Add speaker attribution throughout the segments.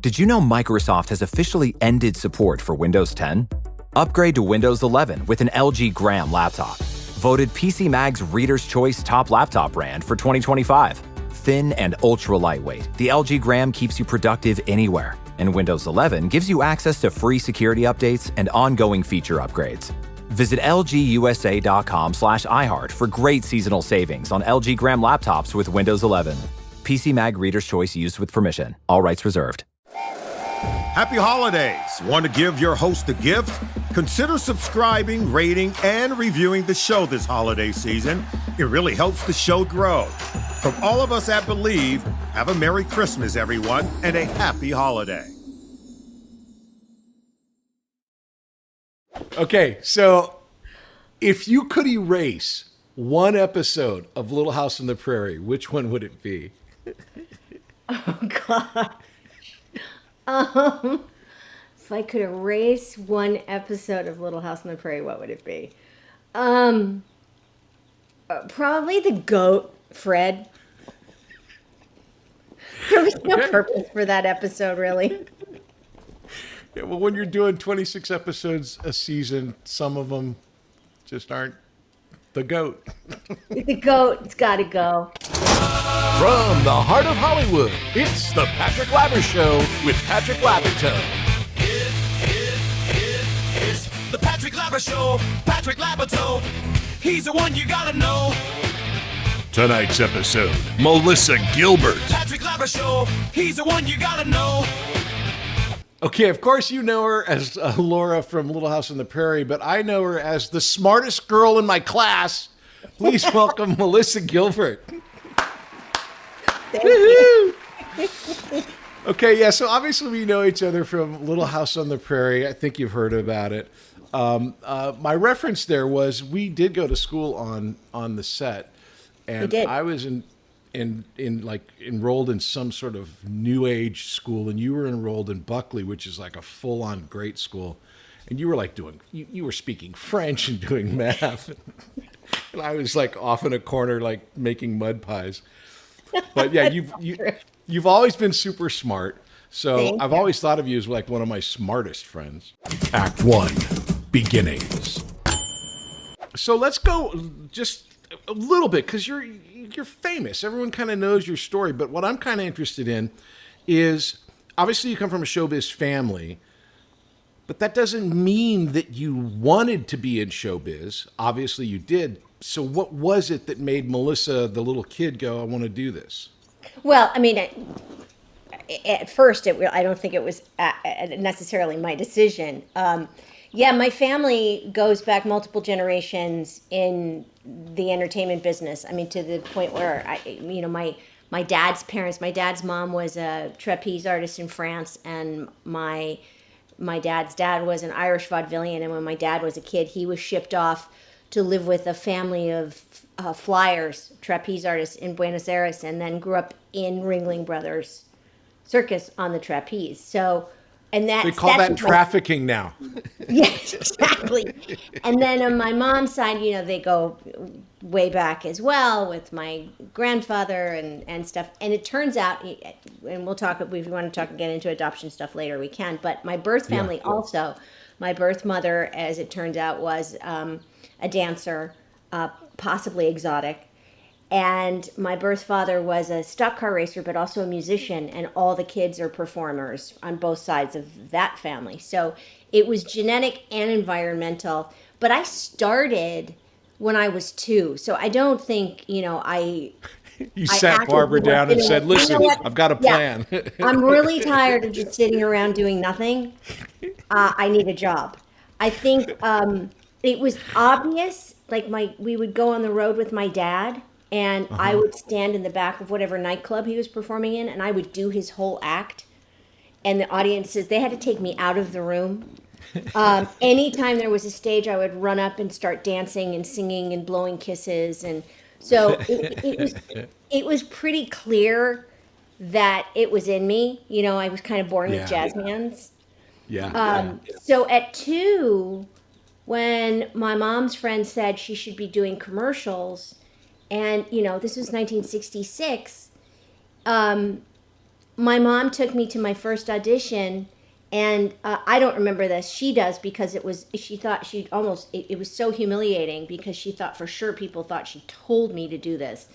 Speaker 1: Did you know Microsoft has officially ended support for Windows 10? Upgrade to Windows 11 with an LG Gram laptop. Voted PC Mag's Reader's Choice Top Laptop Brand for 2025. Thin and ultra lightweight, the LG Gram keeps you productive anywhere. And Windows 11 gives you access to free security updates and ongoing feature upgrades. Visit lgusa.com/iHeart for great seasonal savings on LG Gram laptops with Windows 11. PC Mag Reader's Choice used with permission. All rights reserved.
Speaker 2: Happy holidays. Want to give your host a gift? Consider subscribing, rating, and reviewing the show this holiday season. It really helps the show grow. From all of us at Believe, have a Merry Christmas, everyone, and a happy holiday.
Speaker 3: Okay, so if you could erase one episode of Little House on the Prairie, which one would it be?
Speaker 4: Oh, gosh. If I could erase one episode of Little House on the Prairie, what would it be? Probably the goat, Fred. There was no purpose for that episode, really.
Speaker 3: Yeah, well, when you're doing 26 episodes a season, some of them just aren't the goat.
Speaker 4: The goat's got to go.
Speaker 3: From the heart of Hollywood, it's the Patrick Labyorteaux Show with Patrick Labyorteaux.
Speaker 5: It's the Patrick Labyorteaux Show. Patrick Labyorteaux. He's the one you gotta know.
Speaker 3: Tonight's episode, Melissa Gilbert.
Speaker 5: Patrick Labyorteaux Show. He's the one you gotta know.
Speaker 3: Okay, of course you know her as Laura from Little House on the Prairie, but I know her as the smartest girl in my class. Please welcome Melissa Gilbert.
Speaker 4: Thank you.
Speaker 3: Okay, yeah, so obviously we know each other from Little House on the Prairie. I think you've heard about it. My reference there was we did go to school on the set, and I was enrolled in some sort of new age school, and you were enrolled in Buckley, which is like a full-on great school, and you were like you were speaking French and doing math, and I was like off in a corner like making mud pies. But yeah, you've always been super smart, so I've always thought of you as like one of my smartest friends. Act 1, beginnings. So let's go just a little bit, because you're famous. Everyone kind of knows your story, but what I'm kind of interested in is, obviously you come from a showbiz family, but that doesn't mean that you wanted to be in showbiz. Obviously you did. So what was it that made Melissa, the little kid, go, I want to do this?
Speaker 4: Well, I mean, at first, I don't think it was necessarily my decision. Yeah, my family goes back multiple generations in the entertainment business. I mean, to the point where my dad's parents, my dad's mom was a trapeze artist in France, and my dad's dad was an Irish vaudevillian. And when my dad was a kid, he was shipped off to live with a family of flyers, trapeze artists in Buenos Aires, and then grew up in Ringling Brothers Circus on the trapeze. So. And they
Speaker 3: call that trafficking now.
Speaker 4: Yes, exactly. And then on my mom's side, they go way back as well with my grandfather and stuff. And it turns out, and we'll talk, if we want to get into adoption stuff later, we can. But my birth family also, my birth mother, as it turns out, was a dancer, possibly exotic. And my birth father was a stock car racer, but also a musician, and all the kids are performers on both sides of that family. So it was genetic and environmental. But I started when I was 2. So I don't think, I
Speaker 3: sat Barbara down and said, listen, I've got a plan.
Speaker 4: Yeah, I'm really tired of just sitting around doing nothing. I need a job. I think it was obvious, like we would go on the road with my dad, and I would stand in the back of whatever nightclub he was performing in, and I would do his whole act. And the audiences, they had to take me out of the room. Anytime there was a stage, I would run up and start dancing and singing and blowing kisses. And so it was pretty clear that it was in me. I was kind of born with jazz hands. So at 2, when my mom's friend said she should be doing commercials, and, this was 1966, my mom took me to my first audition, and I don't remember this. She does, because it was so humiliating, because she thought for sure people thought she told me to do this.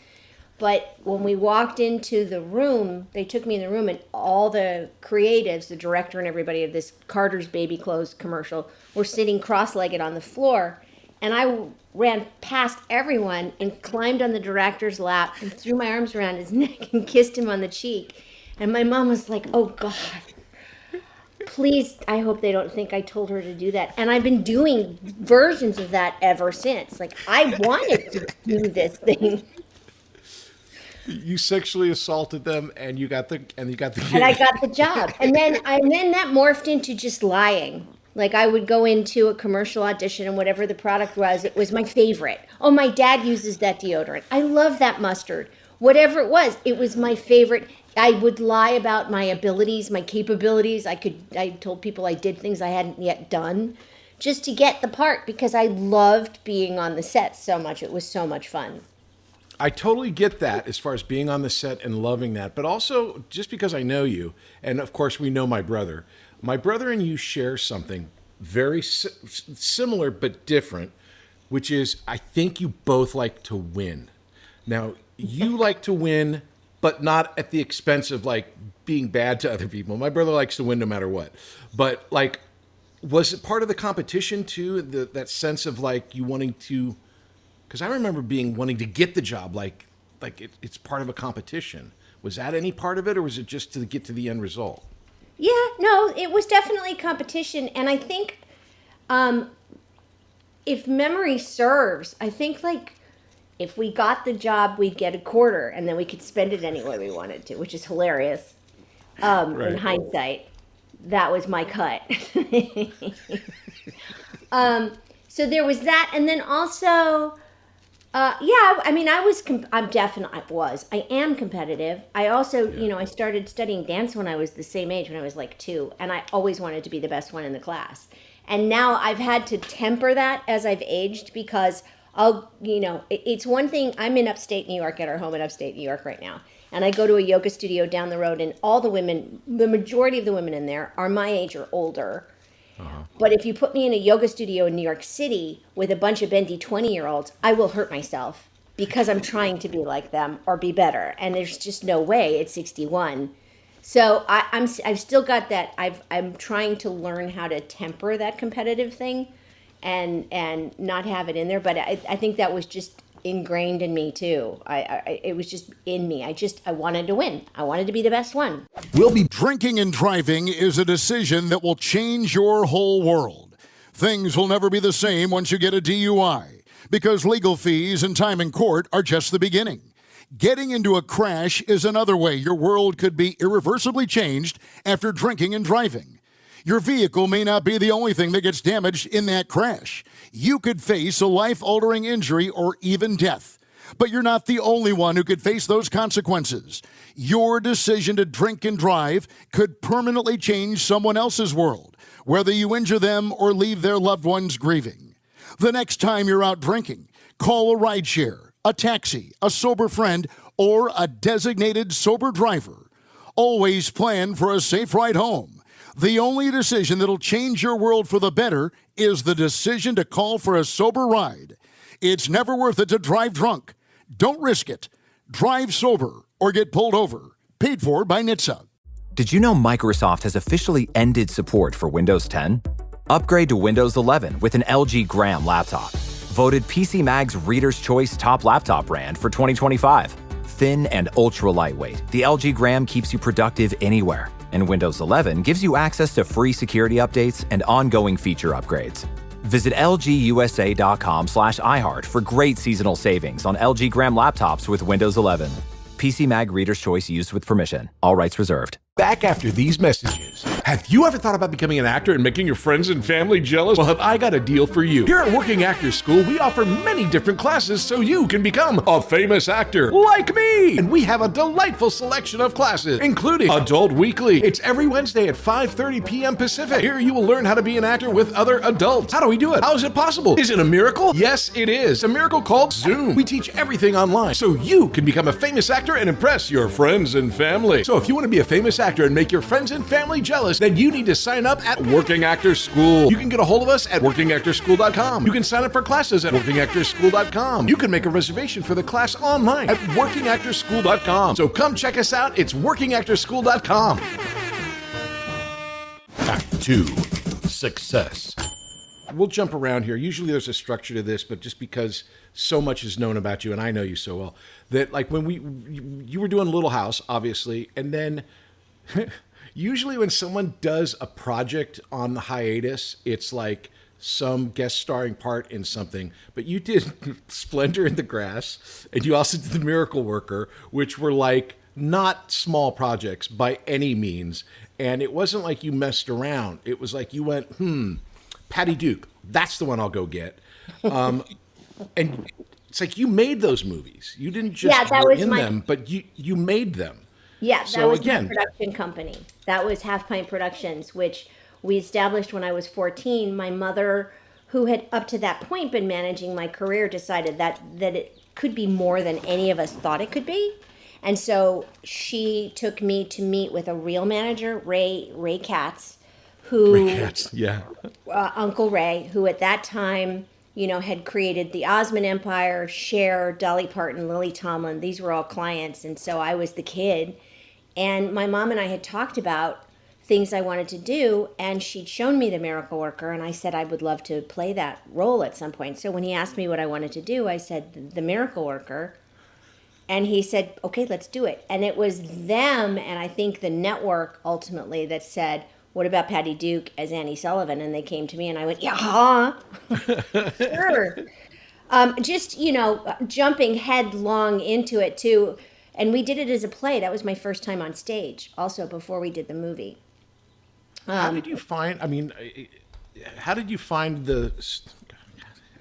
Speaker 4: But when we walked into the room, they took me in the room, and all the creatives, the director and everybody of this Carter's baby clothes commercial, were sitting cross-legged on the floor. And I ran past everyone and climbed on the director's lap and threw my arms around his neck and kissed him on the cheek. And my mom was like, oh, God, please, I hope they don't think I told her to do that. And I've been doing versions of that ever since. Like, I wanted to do this thing.
Speaker 3: You sexually assaulted them, and you got the gig.
Speaker 4: And I got the job. And then that morphed into just lying. Like, I would go into a commercial audition, and whatever the product was, it was my favorite. Oh, my dad uses that deodorant. I love that mustard. Whatever it was my favorite. I would lie about my abilities, my capabilities. I told people I did things I hadn't yet done just to get the part, because I loved being on the set so much. It was so much fun.
Speaker 3: I totally get that as far as being on the set and loving that, but also just because I know you, and of course we know my brother. My brother and you share something very similar but different, which is I think you both like to win. Now, you like to win, but not at the expense of like being bad to other people. My brother likes to win no matter what. But like, was it part of the competition too? That sense of like you wanting to, because I remember wanting to get the job, like it's part of a competition. Was that any part of it, or was it just to get to the end result?
Speaker 4: Yeah, no, it was definitely competition. And I think if memory serves, I think like if we got the job, we'd get a quarter, and then we could spend it any way we wanted to, which is hilarious. In hindsight, that was my cut. So there was that. And then also, I am competitive. I also, I started studying dance when I was the same age, when I was like 2, and I always wanted to be the best one in the class. And now I've had to temper that as I've aged, because it's one thing. I'm in upstate New York, at our home in upstate New York right now. And I go to a yoga studio down the road, and all the women, the majority of the women in there are my age or older. Uh-huh. But if you put me in a yoga studio in New York City with a bunch of bendy 20-year-olds, I will hurt myself, because I'm trying to be like them or be better. And there's just no way at 61. So I've still got that. I'm trying to learn how to temper that competitive thing and not have it in there. But I think that was just ingrained in me too. It was just in me. I wanted to win. I wanted to be the best one.
Speaker 6: Drinking and driving is a decision that will change your whole world. Things will never be the same once you get a DUI, because legal fees and time in court are just the beginning. Getting into a crash is another way your world could be irreversibly changed after drinking and driving. Your vehicle may not be the only thing that gets damaged in that crash. You could face a life-altering injury or even death. But you're not the only one who could face those consequences. Your decision to drink and drive could permanently change someone else's world, whether you injure them or leave their loved ones grieving. The next time you're out drinking, call a rideshare, a taxi, a sober friend, or a designated sober driver. Always plan for a safe ride home. The only decision that'll change your world for the better is the decision to call for a sober ride. It's never worth it to drive drunk. Don't risk it. Drive sober or get pulled over. Paid for by NHTSA.
Speaker 1: Did you know Microsoft has officially ended support for Windows 10? Upgrade to Windows 11 with an LG Gram laptop. Voted PC Mag's Reader's Choice Top Laptop Brand for 2025. Thin and ultra lightweight, the LG Gram keeps you productive anywhere. And Windows 11 gives you access to free security updates and ongoing feature upgrades. Visit lgusa.com/iHeart for great seasonal savings on LG Gram laptops with Windows 11. PC Mag Reader's Choice used with permission. All rights reserved.
Speaker 3: Back after these messages. Have you ever thought about becoming an actor and making your friends and family jealous? Well, have I got a deal for you. Here at Working Actors School, we offer many different classes so you can become a famous actor like me. And we have a delightful selection of classes, including Adult Weekly. It's every Wednesday at 5:30 p.m. Pacific. Here you will learn how to be an actor with other adults. How do we do it? How is it possible? Is it a miracle? Yes, it is. A miracle called Zoom. We teach everything online so you can become a famous actor and impress your friends and family. So if you want to be a famous actor and make your friends and family jealous, then you need to sign up at Working Actors School. You can get a hold of us at workingactorschool.com. You can sign up for classes at workingactorschool.com. You can make a reservation for the class online at workingactorschool.com. So come check us out. It's workingactorschool.com. Act 2. Success. We'll jump around here. Usually there's a structure to this, but just because so much is known about you, and I know you so well, that like when you were doing Little House, obviously, and then usually when someone does a project on the hiatus, it's like some guest starring part in something. But you did Splendor in the Grass, and you also did The Miracle Worker, which were like not small projects by any means. And it wasn't like you messed around. It was like you went, Patty Duke, that's the one I'll go get. And it's like you made those movies. You didn't just were in them, but you made them.
Speaker 4: Yeah, that
Speaker 3: so
Speaker 4: was
Speaker 3: again,
Speaker 4: my production company. That was Half Pint Productions, which we established when I was 14. My mother, who had up to that point been managing my career, decided that it could be more than any of us thought it could be. And so she took me to meet with a real manager, Ray Katz, Uncle Ray, who at that time, had created the Osmond Empire, Cher, Dolly Parton, Lily Tomlin. These were all clients. And so I was the kid. And my mom and I had talked about things I wanted to do. And she'd shown me The Miracle Worker. And I said I would love to play that role at some point. So when he asked me what I wanted to do, I said The Miracle Worker. And he said, okay, let's do it. And it was them, and I think the network ultimately, that said, what about Patty Duke as Annie Sullivan? And they came to me and I went, yeah, sure. Just, jumping headlong into it too. And we did it as a play. That was my first time on stage also before we did the movie.
Speaker 3: How did you find I don't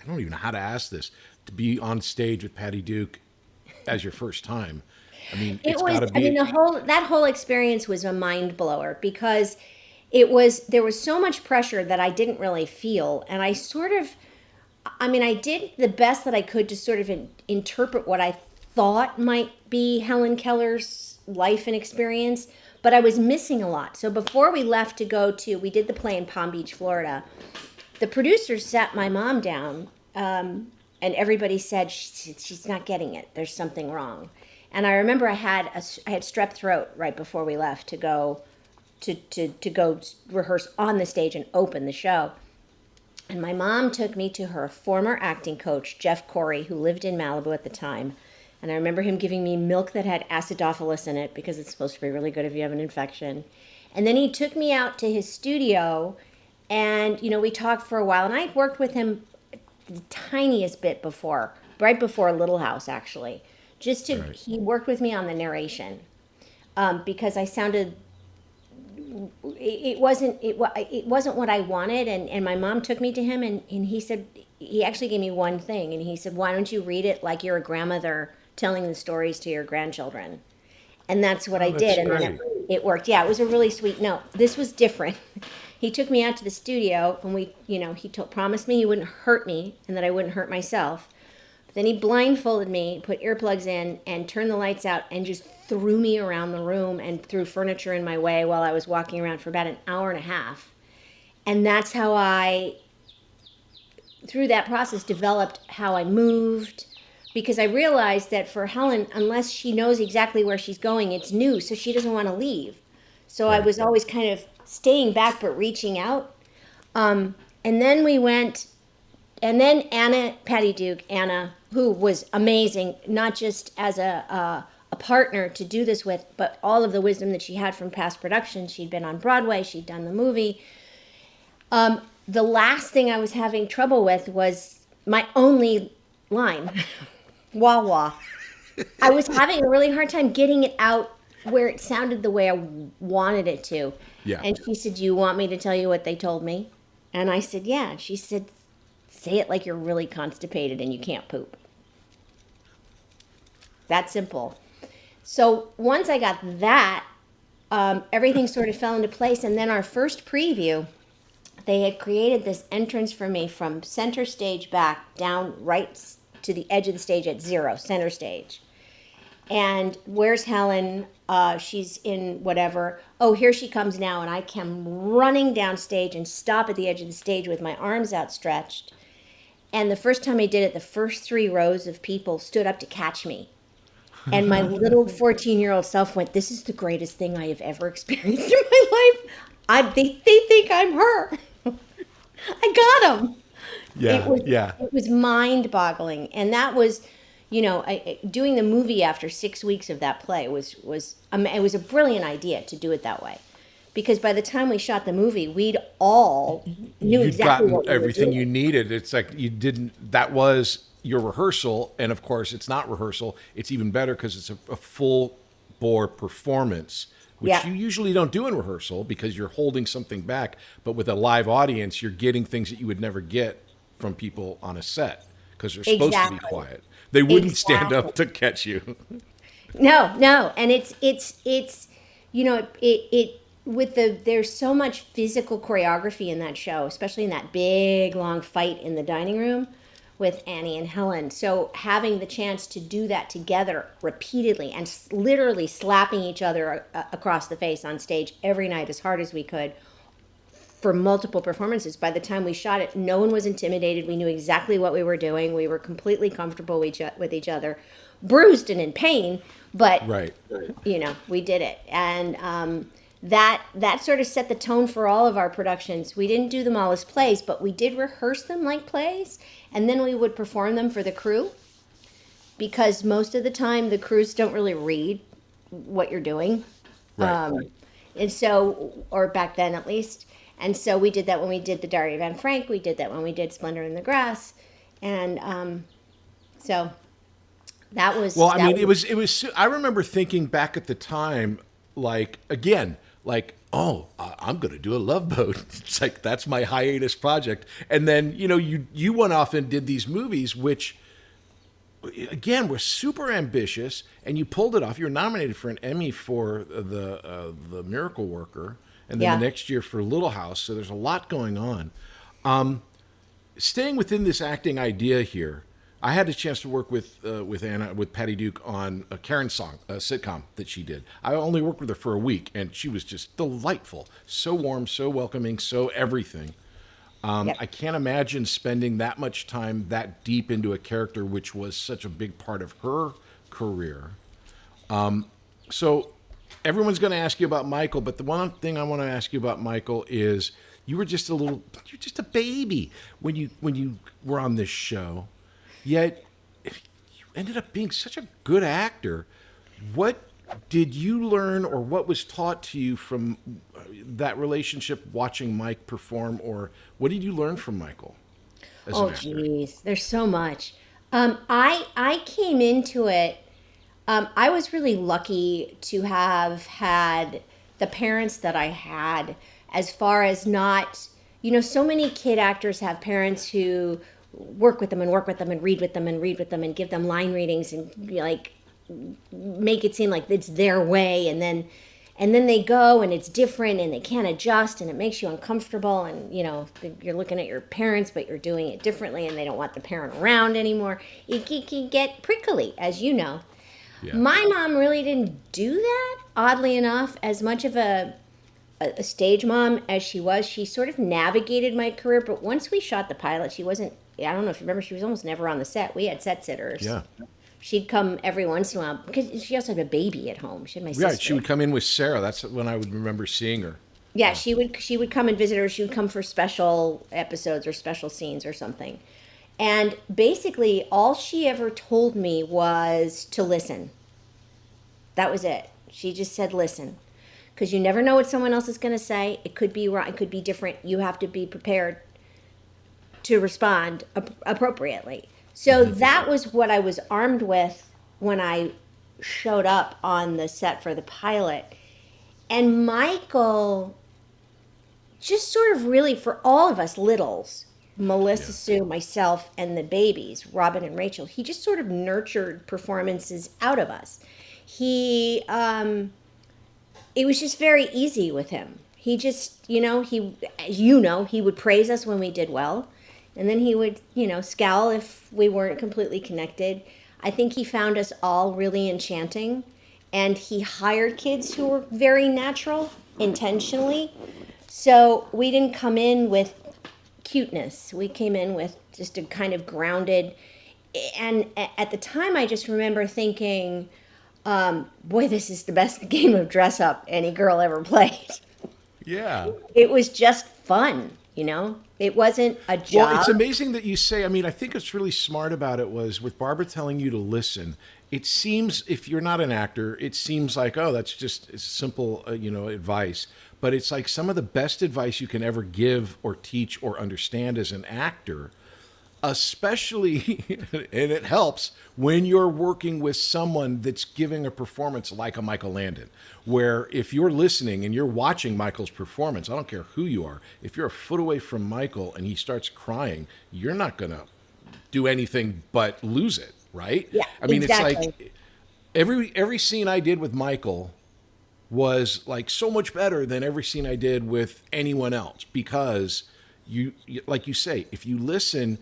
Speaker 3: even know how to ask this, to be on stage with Patty Duke as your first time? I mean, that whole experience was a mind blower because there was so much pressure that I didn't really feel. And I did the best that I could to sort of interpret what I thought might be Helen Keller's life and experience, but I was missing a lot. So before we left we did the play in Palm Beach, Florida, the producers sat my mom down, and everybody said, she's not getting it. There's something wrong. And I remember I had strep throat right before we left to go rehearse on the stage and open the show. And my mom took me to her former acting coach, Jeff Corey, who lived in Malibu at the time. And I remember him giving me milk that had acidophilus in it because it's supposed to be really good if you have an infection. And then he took me out to his studio and, we talked for a while. And I'd worked with him the tiniest bit right before Little House, actually. He worked with me on the narration because I sounded, it wasn't what I wanted. And my mom took me to him and he said, he actually gave me one thing. And he said, why don't you read it like you're a grandmother telling the stories to your grandchildren? And that's what I did. And then it worked. Yeah, it was a really sweet note. This was different. He took me out to the studio and he promised me he wouldn't hurt me and that I wouldn't hurt myself. But then he blindfolded me, put earplugs in and turned the lights out and just threw me around the room and threw furniture in my way while I was walking around for about an hour and a half. And that's how I, through that process, developed how I moved, because I realized that for Helen, unless she knows exactly where she's going, it's new, so she doesn't want to leave. So I was always kind of staying back but reaching out. And then we went, and then Patty Duke, who was amazing, not just as a partner to do this with, but all of the wisdom that she had from past productions. She'd been on Broadway, she'd done the movie. The last thing I was having trouble with was my only line, wah wah. I was having a really hard time getting it out
Speaker 4: where it sounded the way I wanted it to.
Speaker 3: Yeah.
Speaker 4: And she said, "Do you want me to tell you what they told me?" And I said, "Yeah." She said, "Say it like you're really constipated and you can't poop." That simple. So once I got that, everything sort of fell into place. And then our first preview, they had created this entrance for me from center stage back down right to the edge of the stage at 0, center stage. And where's Helen? She's in whatever. Oh, here she comes now. And I come running down stage and stop at the edge of the stage with my arms outstretched. And the first time I did it, the first 3 rows of people stood up to catch me. And my little 14-year-old self went, "This is the greatest thing I have ever experienced in my life. They think I'm her." I got them.
Speaker 3: Yeah.
Speaker 4: It was mind-boggling. And that was, doing the movie after 6 weeks of that play it was a brilliant idea to do it that way. Because by the time we shot the movie, we'd all knew
Speaker 3: You'd
Speaker 4: exactly
Speaker 3: gotten
Speaker 4: what we were
Speaker 3: everything
Speaker 4: doing.
Speaker 3: you needed. It's like you didn't. That was your rehearsal, and of course, it's not rehearsal. It's even better because it's a full bore performance, which
Speaker 4: Yeah.
Speaker 3: you usually don't do in rehearsal because you're holding something back. But with a live audience, you're getting things that you would never get from people on a set because they're supposed to be
Speaker 4: Exactly.
Speaker 3: quiet. They wouldn't stand up
Speaker 4: Exactly.
Speaker 3: to catch you.
Speaker 4: No, and it's there's so much physical choreography in that show, especially in that big long fight in the dining room with Annie and Helen. So having the chance to do that together repeatedly and literally slapping each other across the face on stage every night as hard as we could for multiple performances. By the time we shot it, no one was intimidated. We knew exactly what we were doing. We were completely comfortable with each other, bruised and in pain, but
Speaker 3: Right.
Speaker 4: we did it. And that sort of set the tone for all of our productions. We didn't do them all as plays, but we did rehearse them like plays, and then we would perform them for the crew, because most of the time the crews don't really read what you're doing.
Speaker 3: Right.
Speaker 4: And so, or back then at least. And so we did that when we did the Diary of Anne Frank. We did that when we did Splendor in the Grass. And so that was...
Speaker 3: Well, I
Speaker 4: that
Speaker 3: mean, it was, I remember thinking back at the time, I'm going to do a Love Boat. It's like, that's my hiatus project. And then, you went off and did these movies, which, again, were super ambitious, and you pulled it off. You were nominated for an Emmy for the Miracle Worker, and then
Speaker 4: Yeah.
Speaker 3: the next year for Little House. So there's a lot going on. Staying within this acting idea here, I had a chance to work with Anna, with Patty Duke on a Karen song, a sitcom that she did. I only worked with her for a week, and she was just delightful, so warm, so welcoming, so everything.
Speaker 4: Yep.
Speaker 3: I can't imagine spending that much time that deep into a character, which was such a big part of her career. So everyone's going to ask you about Michael, but the one thing I want to ask you about Michael is you're just a baby when you were on this show. Yet, you ended up being such a good actor. What did you learn, or what was taught to you from that relationship watching Mike perform, or what did you learn from Michael as an actor?
Speaker 4: Geez, there's so much. I came into it, I was really lucky to have had the parents that I had, as far as not, so many kid actors have parents who work with them and read with them and give them line readings and make it seem like it's their way, and then they go and it's different and they can't adjust and it makes you uncomfortable, and you're looking at your parents but you're doing it differently and they don't want the parent around anymore. It can get prickly, as you know.
Speaker 3: Yeah.
Speaker 4: My mom really didn't do that, oddly enough. As much of a stage mom as she was, she sort of navigated my career, but once we shot the pilot, she wasn't, I don't know if you remember, she was almost never on the set. We had set sitters.
Speaker 3: Yeah.
Speaker 4: She'd come every once in a while because she also had a baby at home. She had my sister.
Speaker 3: Right, she would come in with Sarah. That's when I would remember seeing her.
Speaker 4: Yeah, she would come and visit her. She would come for special episodes or special scenes or something. And basically, all she ever told me was to listen. That was it. She just said, listen. Because you never know what someone else is going to say. It could be wrong. It could be different. You have to be prepared to respond appropriately. So that was what I was armed with when I showed up on the set for the pilot. And Michael just sort of really, for all of us littles, Melissa, Sue, myself, and the babies, Robin and Rachel, he just sort of nurtured performances out of us. It was just very easy with him. He just, he would praise us when we did well. And then he would, scowl if we weren't completely connected. I think he found us all really enchanting. And he hired kids who were very natural, intentionally. So we didn't come in with cuteness. We came in with just a kind of grounded. And at the time, I just remember thinking, boy, this is the best game of dress up any girl ever played.
Speaker 3: Yeah.
Speaker 4: It was just fun, It wasn't a job.
Speaker 3: Well, it's amazing that you say, I think what's really smart about it was with Barbara telling you to listen, it seems, if you're not an actor, it seems like, oh, that's just simple, advice. But it's like some of the best advice you can ever give or teach or understand as an actor, especially, and it helps when you're working with someone that's giving a performance like a Michael Landon, where if you're listening and you're watching Michael's performance, I don't care who you are, if you're a foot away from Michael and he starts crying, you're not going to do anything but lose it, right?
Speaker 4: Yeah,
Speaker 3: It's
Speaker 4: exactly.
Speaker 3: like every scene I did with Michael was like so much better than every scene I did with anyone else, because you like you say, if you listen,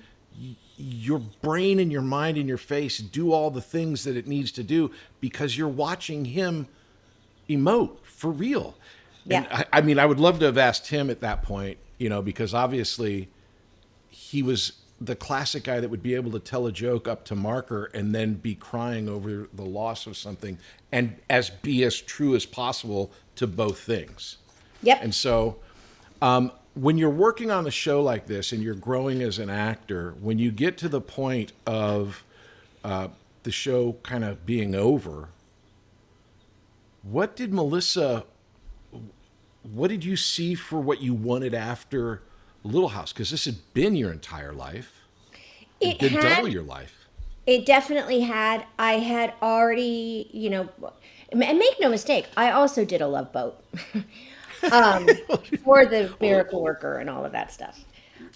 Speaker 3: your brain and your mind and your face do all the things that it needs to do because you're watching him emote for real.
Speaker 4: Yeah.
Speaker 3: And I would love to have asked him at that point, because obviously he was the classic guy that would be able to tell a joke up to marker and then be crying over the loss of something and be as true as possible to both things.
Speaker 4: Yep.
Speaker 3: And so when you're working on a show like this and you're growing as an actor, when you get to the point of the show kind of being over, what did you see for what you wanted after Little House? Because this had been your entire life. It did double your life.
Speaker 4: It definitely had. I had already, and make no mistake, I also did a Love Boat for the Miracle Worker and all of that stuff.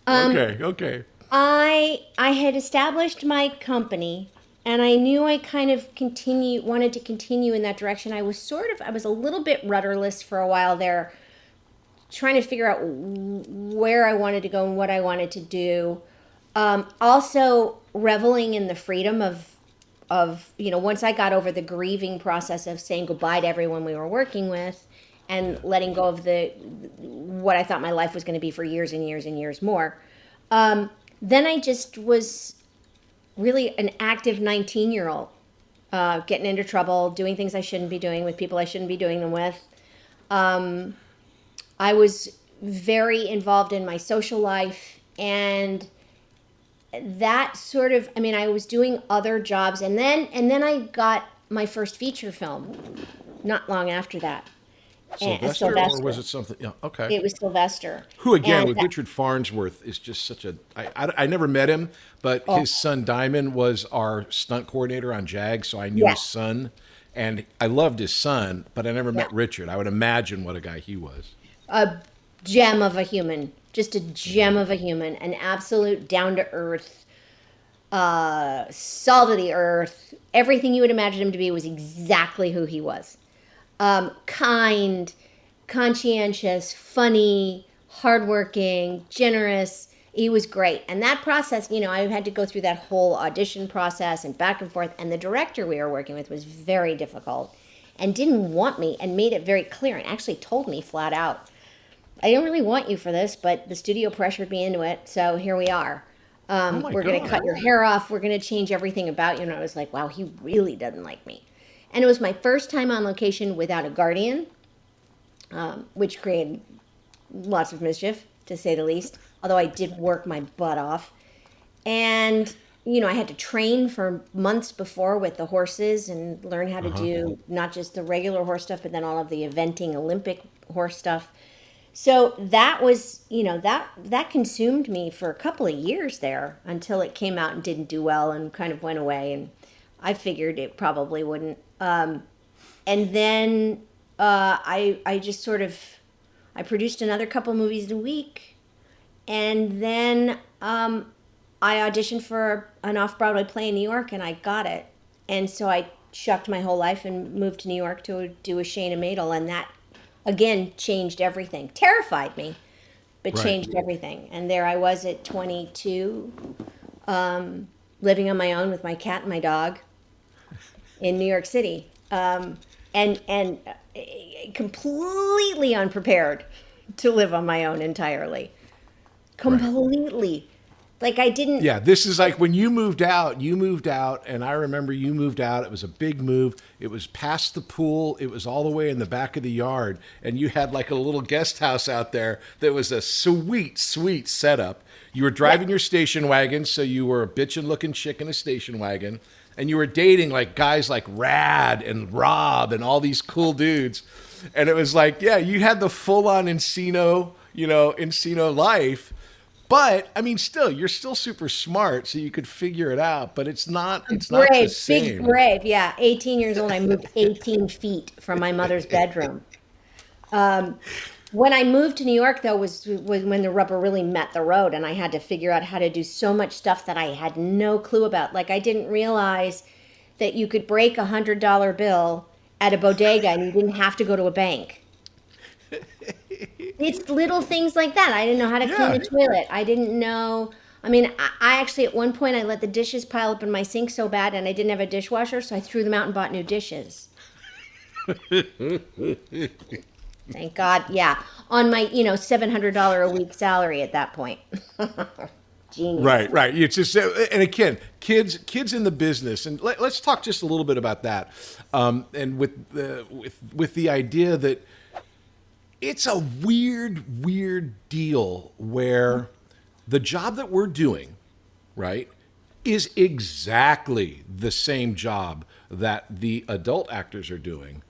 Speaker 3: Okay.
Speaker 4: I had established my company, and I knew I kind of wanted to continue in that direction. I was a little bit rudderless for a while there, trying to figure out where I wanted to go and what I wanted to do. Also reveling in the freedom of once I got over the grieving process of saying goodbye to everyone we were working with and letting go of what I thought my life was going to be for years and years and years more. Then I just was really an active 19-year-old, getting into trouble, doing things I shouldn't be doing with people I shouldn't be doing them with. I was very involved in my social life, and that sort of, I was doing other jobs, and then I got my first feature film not long after that.
Speaker 3: Sylvester, or was it something? Yeah, okay.
Speaker 4: It was Sylvester.
Speaker 3: Who, again, with Richard Farnsworth, is just such a... I never met him, but his son Diamond was our stunt coordinator on JAG, so I knew his son. And I loved his son, but I never met Richard. I would imagine what a guy he was.
Speaker 4: A gem of a human. Just a gem of a human. An absolute down-to-earth, salt of the earth. Everything you would imagine him to be was exactly who he was. Kind, conscientious, funny, hardworking, generous. He was great. And that process, I had to go through that whole audition process and back and forth. And the director we were working with was very difficult and didn't want me, and made it very clear and actually told me flat out, I didn't really want you for this, but the studio pressured me into it. So here we are. We're going to cut your hair off. We're going to change everything about you. And I was like, wow, he really doesn't like me. And it was my first time on location without a guardian, which created lots of mischief, to say the least, although I did work my butt off. And, I had to train for months before with the horses and learn how to do not just the regular horse stuff, but then all of the eventing Olympic horse stuff. So that was, that consumed me for a couple of years there until it came out and didn't do well and kind of went away. And I figured it probably wouldn't And then I just sort of, I produced another couple movies a week. And then I auditioned for an off-Broadway play in New York, and I got it. And so I shucked my whole life and moved to New York to do a Shane and Madel, and that, again, changed everything. Terrified me, but changed everything. And there I was at 22, living on my own with my cat and my dog in New York City, and completely unprepared to live on my own entirely. Completely. Like I didn't.
Speaker 3: Yeah, this is like when you moved out, and I remember you moved out. It was a big move. It was past the pool. It was all the way in the back of the yard. And you had like a little guest house out there that was a sweet, sweet setup. You were driving your station wagon, so you were a bitchin' looking chick in a station wagon. And you were dating like guys like Rad and Rob and all these cool dudes. And it was like, yeah, you had the full-on Encino life. But I mean, still, you're still super smart, so you could figure it out. But it's not the same.
Speaker 4: Big brave, yeah. 18 years old, I moved 18 feet from my mother's bedroom. When I moved to New York, though, was when the rubber really met the road, and I had to figure out how to do so much stuff that I had no clue about. Like I didn't realize that you could break $100 bill at a bodega, and you didn't have to go to a bank. It's little things like that. I didn't know how to clean a toilet. I didn't know. I mean, I actually, at one point, I let the dishes pile up in my sink so bad, and I didn't have a dishwasher, so I threw them out and bought new dishes. Thank God. Yeah. On my, $700 a week salary at that point. Genius.
Speaker 3: Right. It's just, and again, kids in the business, and let's talk just a little bit about that. And with the idea that it's a weird deal where the job that we're doing, right, is exactly the same job that the adult actors are doing,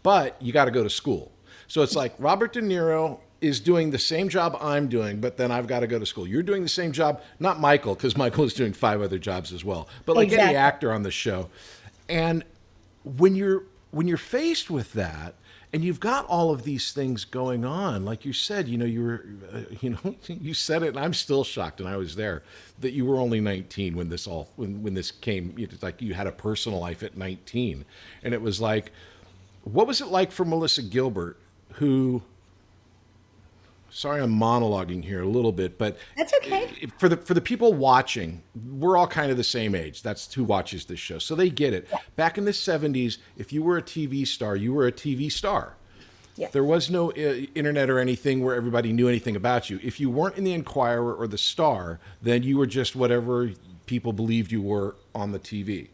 Speaker 3: but you got to go to school. So it's like Robert De Niro is doing the same job I'm doing, but then I've got to go to school. You're doing the same job, not Michael, because Michael is doing 5 other jobs as well, but like any actor on the show. And when you're faced with that, and you've got all of these things going on, like you said, you were, you said it, and I'm still shocked, and I was there, that you were only 19 when this came. It's like you had a personal life at 19, and it was like, what was it like for Melissa Gilbert, who? Sorry, I'm monologuing here a little bit, but
Speaker 4: that's okay.
Speaker 3: For the people watching, we're all kind of the same age. That's who watches this show, so they get it. Yeah. Back in the 70s, if you were a TV star, you were a TV star. Yeah. There was no internet or anything where everybody knew anything about you. If you weren't in the Enquirer or the Star, then you were just whatever people believed you were on the TV.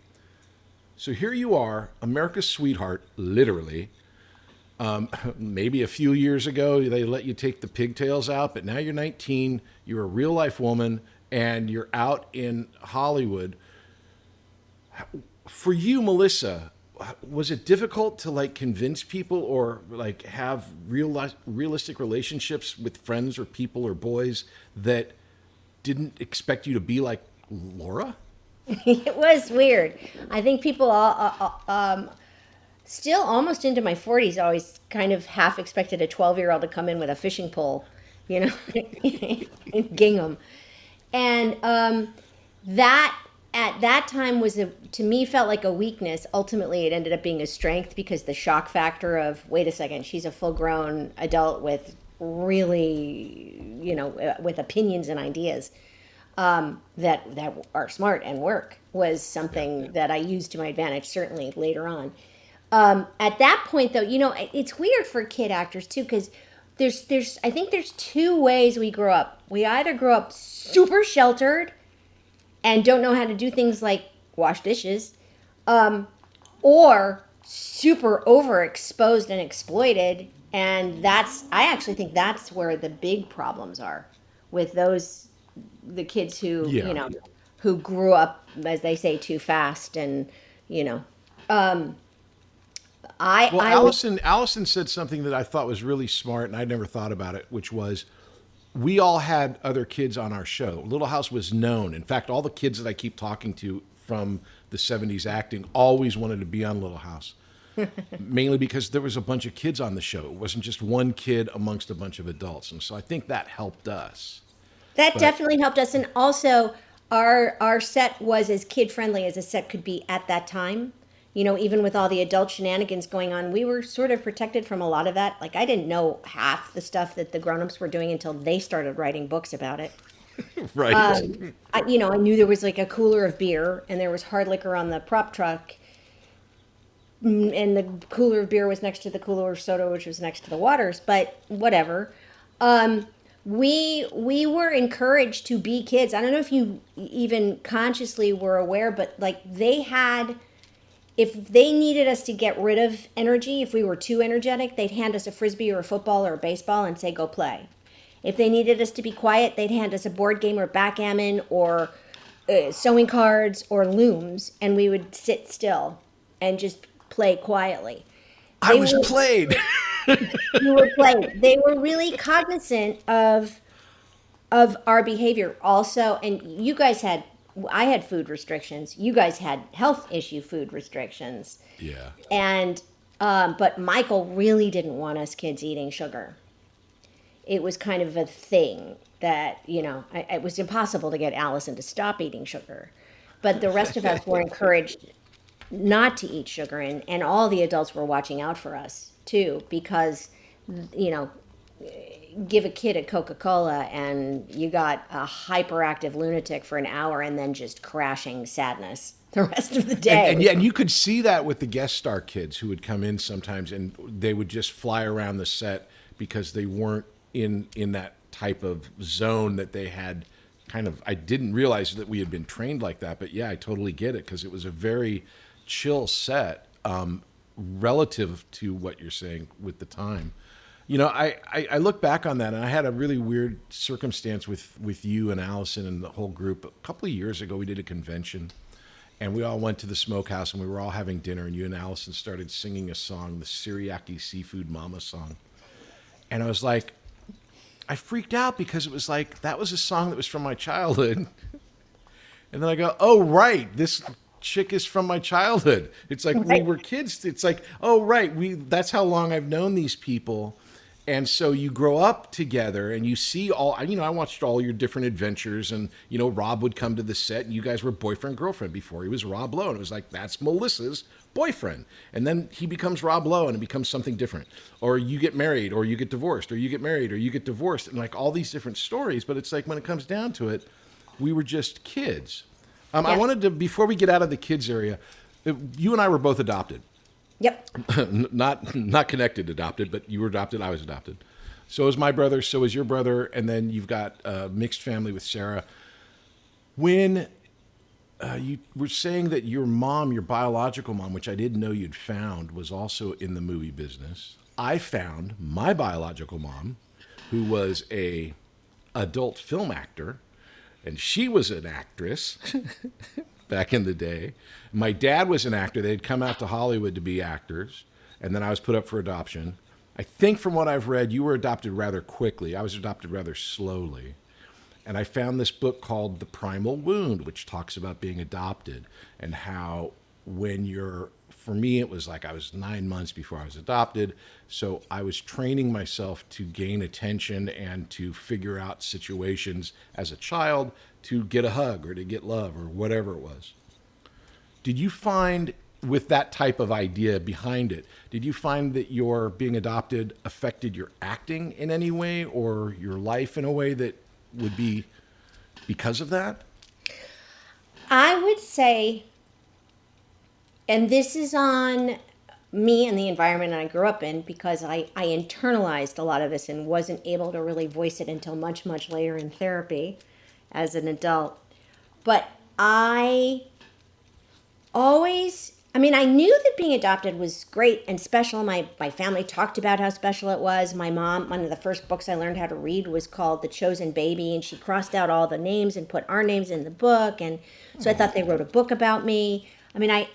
Speaker 3: So here you are, America's sweetheart, literally. Maybe a few years ago, they let you take the pigtails out, but now you're 19, you're a real life woman, and you're out in Hollywood. For you, Melissa, was it difficult to like convince people or like have realistic relationships with friends or people or boys that didn't expect you to be like Laura?
Speaker 4: It was weird. I think people still almost into my 40s, always kind of half expected a 12-year-old to come in with a fishing pole, and gingham. And that at that time to me felt like a weakness. Ultimately, it ended up being a strength because the shock factor of, wait a second, she's a full-grown adult with really, with opinions and ideas that are smart and work was something that I used to my advantage, certainly later on. At that point, though, it's weird for kid actors too, because I think there's 2 ways we grow up. We either grow up super sheltered and don't know how to do things like wash dishes, or super overexposed and exploited. And I actually think that's where the big problems are with the kids who, who grew up, as they say, too fast and,
Speaker 3: Allison said something that I thought was really smart, and I'd never thought about it, which was we all had other kids on our show. Little House was known. In fact, all the kids that I keep talking to from the 70s acting always wanted to be on Little House. mainly because there was a bunch of kids on the show. It wasn't just one kid amongst a bunch of adults. And so I think that helped us.
Speaker 4: That definitely helped us. And also, our set was as kid friendly as a set could be at that time. You know, even with all the adult shenanigans going on, we were sort of protected from a lot of that. Like, I didn't know half the stuff that the grown-ups were doing until they started writing books about it.
Speaker 3: Right.
Speaker 4: I knew there was like a cooler of beer and there was hard liquor on the prop truck. And the cooler of beer was next to the cooler of soda, which was next to the waters, but whatever. We were encouraged to be kids. I don't know if you even consciously were aware, but like if they needed us to get rid of energy, if we were too energetic, they'd hand us a frisbee or a football or a baseball and say, go play. If they needed us to be quiet, they'd hand us a board game or backgammon or sewing cards or looms, and we would sit still and just play quietly.
Speaker 3: I was played.
Speaker 4: You were played. They were really cognizant of our behavior also. And I had food restrictions. You guys had health issue food restrictions.
Speaker 3: Yeah.
Speaker 4: And, but Michael really didn't want us kids eating sugar. It was kind of a thing that, it was impossible to get Allison to stop eating sugar. But the rest of us were encouraged not to eat sugar, and all the adults were watching out for us too, because give a kid a Coca-Cola and you got a hyperactive lunatic for an hour and then just crashing sadness the rest of the day.
Speaker 3: And you could see that with the guest star kids who would come in sometimes and they would just fly around the set because they weren't in that type of zone that they had I didn't realize that we had been trained like that, but yeah, I totally get it, because it was a very chill set relative to what you're saying with the time. I look back on that, and I had a really weird circumstance with you and Allison and the whole group. A couple of years ago, we did a convention, and we all went to the smokehouse, and we were all having dinner, and you and Allison started singing a song, the Siriaki Seafood Mama song. And I was like, I freaked out because it was like, that was a song that was from my childhood. And then I go, oh, right, this chick is from my childhood. It's like we were kids. It's like, oh, right, that's how long I've known these people. And so you grow up together and you see I watched all your different adventures, and, Rob would come to the set and you guys were boyfriend, girlfriend before he was Rob Lowe. And it was like, that's Melissa's boyfriend. And then he becomes Rob Lowe and it becomes something different. Or you get married or you get divorced, or you get married or you get divorced, and like all these different stories. But it's like, when it comes down to it, we were just kids. Yeah. I wanted to, before we get out of the kids area, you and I were both adopted.
Speaker 4: Yep.
Speaker 3: Not connected adopted, but you were adopted, I was adopted. So is my brother, so is your brother, and then you've got a mixed family with Sarah. When you were saying that your mom, your biological mom, which I didn't know you'd found, was also in the movie business, I found my biological mom, who was a adult film actor, and she was an actress back in the day. My dad was an actor. They'd come out to Hollywood to be actors, and then I was put up for adoption. I think from what I've read, you were adopted rather quickly. I was adopted rather slowly. And I found this book called The Primal Wound, which talks about being adopted and how for me, it was like I was 9 months before I was adopted. So I was training myself to gain attention and to figure out situations as a child to get a hug or to get love or whatever it was. Did you find, with that type of idea behind it, did you find that your being adopted affected your acting in any way or your life in a way that would be because of that?
Speaker 4: I would say, and this is on me and the environment I grew up in, because I internalized a lot of this and wasn't able to really voice it until much, much later in therapy as an adult. But I knew that being adopted was great and special. My family talked about how special it was. My mom, one of the first books I learned how to read was called The Chosen Baby, and she crossed out all the names and put our names in the book. And so I thought they wrote a book about me. I mean,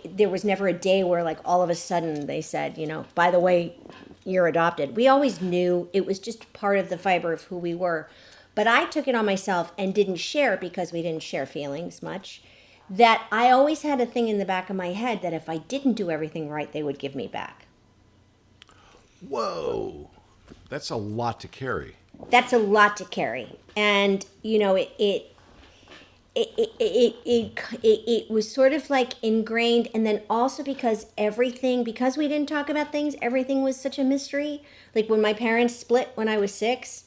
Speaker 4: there was never a day where like all of a sudden they said, by the way, you're adopted. We always knew it was just part of the fiber of who we were. But I took it on myself and didn't share because we didn't share feelings much. that I always had a thing in the back of my head that if I didn't do everything right, they would give me back.
Speaker 3: Whoa, that's a lot to carry.
Speaker 4: That's a lot to carry. And, you know, it was sort of like ingrained. And then also because because we didn't talk about things, everything was such a mystery. Like when my parents split when I was 6,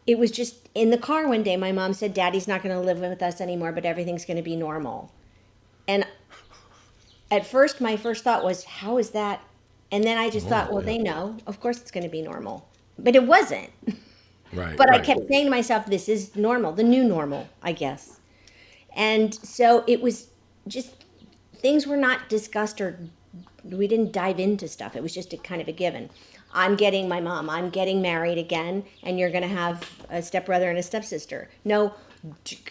Speaker 4: it was just in the car one day, my mom said, Daddy's not going to live with us anymore, but everything's going to be normal. And at first, my first thought was, how is that? And then I just thought, well, they know. Of course it's going to be normal. But it wasn't.
Speaker 3: Right.
Speaker 4: But
Speaker 3: right.
Speaker 4: I kept saying to myself, this is normal, the new normal, I guess. And so it was just, things were not discussed, or we didn't dive into stuff. It was just a kind of a given. I'm getting married again, and you're going to have a stepbrother and a stepsister. No,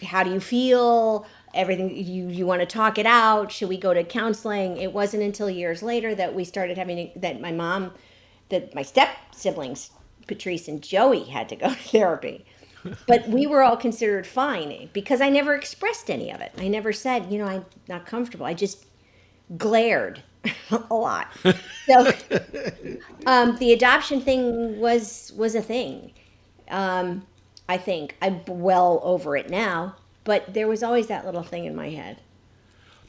Speaker 4: how do you feel? Everything, you want to talk it out? Should we go to counseling? It wasn't until years later that we started having, that my step siblings, Patrice and Joey, had to go to therapy. But we were all considered fine because I never expressed any of it. I never said, I'm not comfortable. I just glared a lot. So the adoption thing was a thing. I think I'm well over it now, but there was always that little thing in my head.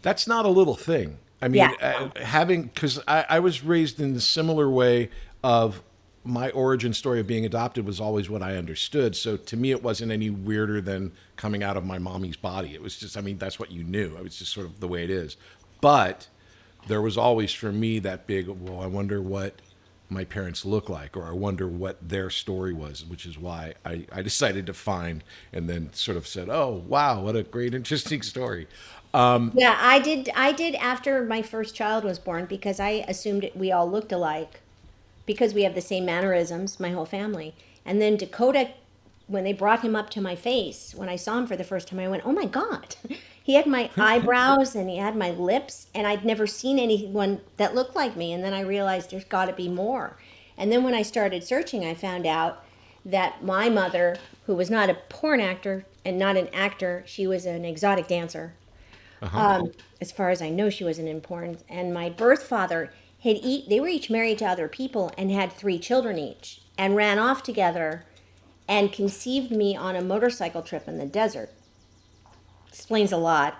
Speaker 3: That's not a little thing. I mean,
Speaker 4: Yeah.
Speaker 3: because I was raised in the similar way of, my origin story of being adopted was always what I understood. So to me, it wasn't any weirder than coming out of my mommy's body. It was just, that's what you knew. It was just sort of the way it is. But there was always for me that big, well, I wonder what my parents look like, or I wonder what their story was, which is why I decided to find, and then sort of said, oh, wow, what a great, interesting story.
Speaker 4: Yeah, I did after my first child was born, because I assumed we all looked alike, because we have the same mannerisms, my whole family. And then Dakota, when they brought him up to my face, when I saw him for the first time, I went, oh my God. He had my eyebrows and he had my lips, and I'd never seen anyone that looked like me. And then I realized there's got to be more. And then when I started searching, I found out that my mother, who was not a porn actor and not an actor, she was an exotic dancer. As far as I know, she wasn't in porn. And my birth father, they were each married to other people and had 3 children each, and ran off together and conceived me on a motorcycle trip in the desert. Explains a lot.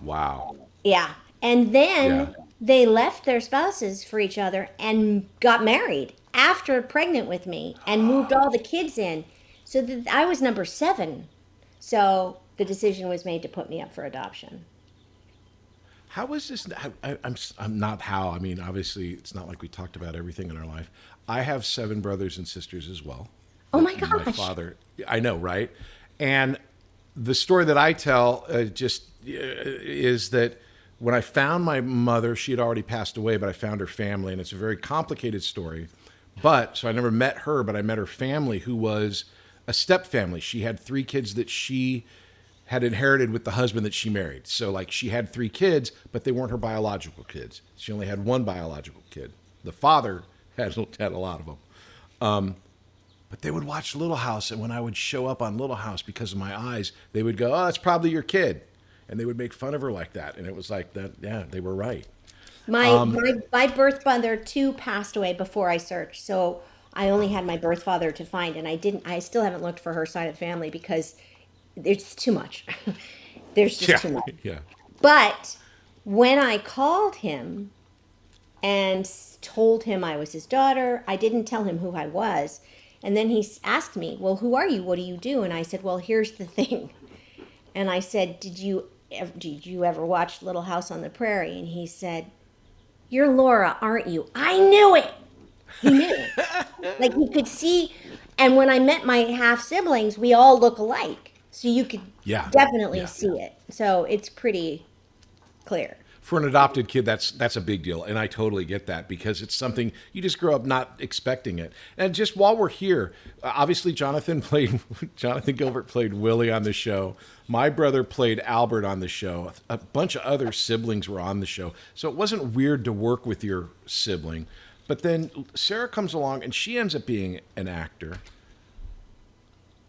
Speaker 3: Wow.
Speaker 4: Yeah. And then they left their spouses for each other and got married after pregnant with me, and moved all the kids in. So that I was number 7. So the decision was made to put me up for adoption.
Speaker 3: How is this? I'm not how. I mean, obviously, it's not like we talked about everything in our life. I have 7 brothers and sisters as well.
Speaker 4: Oh my
Speaker 3: My
Speaker 4: gosh.
Speaker 3: father, I know, right? And the story that I tell is that when I found my mother, she had already passed away, but I found her family, and it's a very complicated story. So I never met her, but I met her family, who was a step family. She had 3 kids that she had inherited with the husband that she married. So like she had 3 kids, but they weren't her biological kids. She only had 1 biological kid. The father had a lot of them. But they would watch Little House, and when I would show up on Little House because of my eyes, they would go, oh, that's probably your kid. And they would make fun of her like that. And it was like that, yeah, they were right.
Speaker 4: My birth mother too passed away before I searched. So I only had my birth father to find, and I still haven't looked for her side of the family because there's too much. There's just too much.
Speaker 3: Yeah.
Speaker 4: But when I called him and told him I was his daughter, I didn't tell him who I was. And then he asked me, well, who are you? What do you do? And I said, well, here's the thing. And I said, did you ever watch Little House on the Prairie? And he said, you're Laura, aren't you? I knew it. He knew it. Like he could see. And when I met my half siblings, we all look alike. So you could definitely see it. So it's pretty clear.
Speaker 3: For an adopted kid, that's a big deal, and I totally get that, because it's something you just grow up not expecting it. And just while we're here, obviously Jonathan Gilbert played Willie on the show. My brother played Albert on the show. A bunch of other siblings were on the show, so it wasn't weird to work with your sibling. But then Sarah comes along, and she ends up being an actor.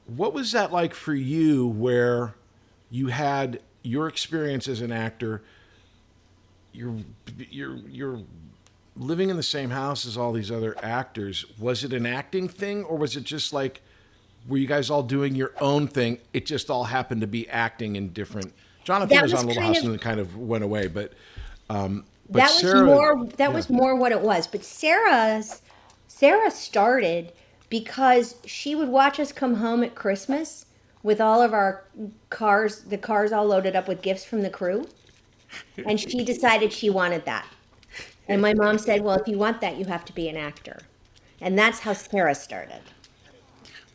Speaker 3: What was that like for you, where you your experience as an actor, you're living in the same house as all these other actors. Was it an acting thing, or was it just like, were you guys all doing your own thing? It just all happened to be acting in different. Jonathan was on Little House and then kind of went away, but
Speaker 4: that
Speaker 3: Sarah,
Speaker 4: was more what it was. But Sarah started because she would watch us come home at Christmas with all of our cars, the cars all loaded up with gifts from the crew. And she decided she wanted that. And my mom said, well, if you want that, you have to be an actor. And that's how Sarah started.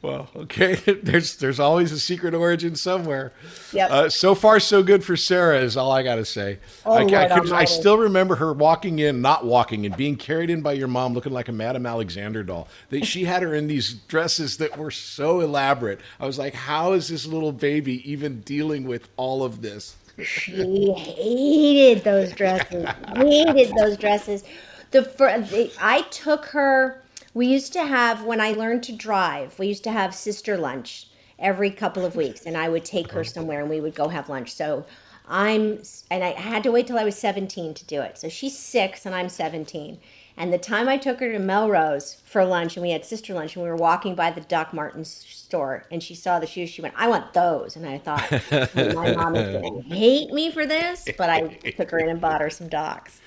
Speaker 3: Well, okay. There's always a secret origin somewhere.
Speaker 4: Yep.
Speaker 3: So far, so good for Sarah is all I got to say. I still remember her not walking in, being carried in by your mom looking like a Madame Alexander doll. She had her in these dresses that were so elaborate. I was like, how is this little baby even dealing with all of this?
Speaker 4: She hated those dresses. I took her. We used to have, when I learned to drive, we used to have sister lunch every couple of weeks, and I would take her somewhere and we would go have lunch. So I had to wait till I was 17 to do it. So she's 6 and I'm 17. And the time I took her to Melrose for lunch, and we had sister lunch, and we were walking by the Doc Martens store, and she saw the shoes. She went, I want those. And I thought, my mom is going to hate me for this, but I took her in and bought her some Docs.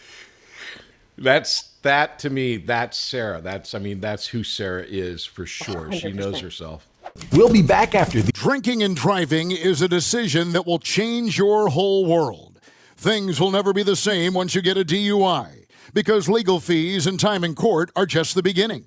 Speaker 3: That to me, that's Sarah. That's who Sarah is for sure. 100%. She knows herself.
Speaker 1: We'll be back after the.
Speaker 6: Drinking and driving is a decision that will change your whole world. Things will never be the same once you get a DUI, because legal fees and time in court are just the beginning.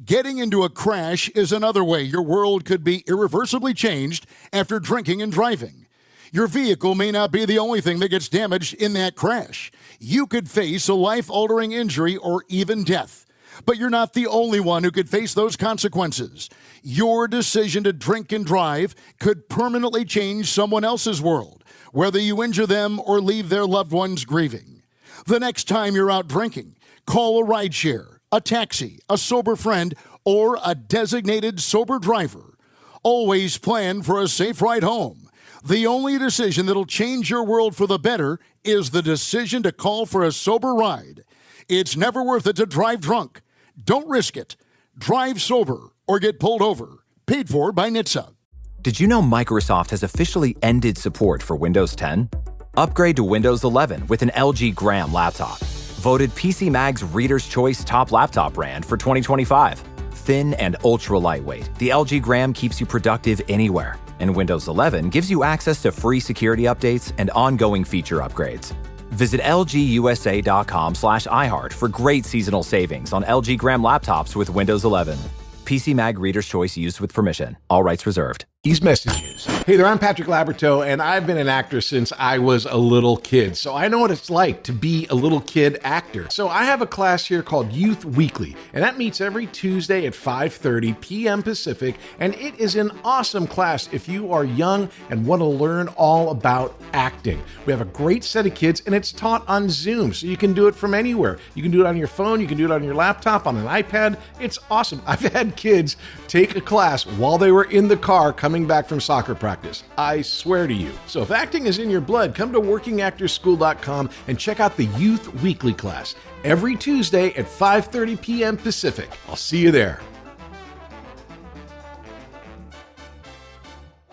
Speaker 6: Getting into a crash is another way your world could be irreversibly changed after drinking and driving. Your vehicle may not be the only thing that gets damaged in that crash. You could face a life-altering injury or even death. But you're not the only one who could face those consequences. Your decision to drink and drive could permanently change someone else's world, whether you injure them or leave their loved ones grieving. The next time you're out drinking, call a rideshare, a taxi, a sober friend, or a designated sober driver. Always plan for a safe ride home. The only decision that'll change your world for the better is the decision to call for a sober ride. It's never worth it to drive drunk. Don't risk it. Drive sober or get pulled over. Paid for by NHTSA.
Speaker 1: Did you know Microsoft has officially ended support for Windows 10? Upgrade to Windows 11 with an LG Gram laptop. Voted PC Mag's Reader's Choice Top Laptop Brand for 2025. Thin and ultra lightweight, the LG Gram keeps you productive anywhere. And Windows 11 gives you access to free security updates and ongoing feature upgrades. Visit lgusa.com/iHeart for great seasonal savings on LG Gram laptops with Windows 11. PC Mag Reader's Choice used with permission. All rights reserved.
Speaker 3: These messages. Hey there, I'm Patrick Labyorteaux, and I've been an actor since I was a little kid, so I know what it's like to be a little kid actor. So I have a class here called Youth Weekly, and that meets every Tuesday at 5:30 p.m. Pacific, and it is an awesome class if you are young and want to learn all about acting. We have a great set of kids, and it's taught on Zoom, so you can do it from anywhere. You can do it on your phone, you can do it on your laptop, on an iPad. It's awesome. I've had kids take a class while they were in the car coming back from soccer practice. I swear to you. So if acting is in your blood, come to workingactorschool.com and check out the Youth Weekly class every Tuesday at 5:30 p.m. Pacific. I'll see you there.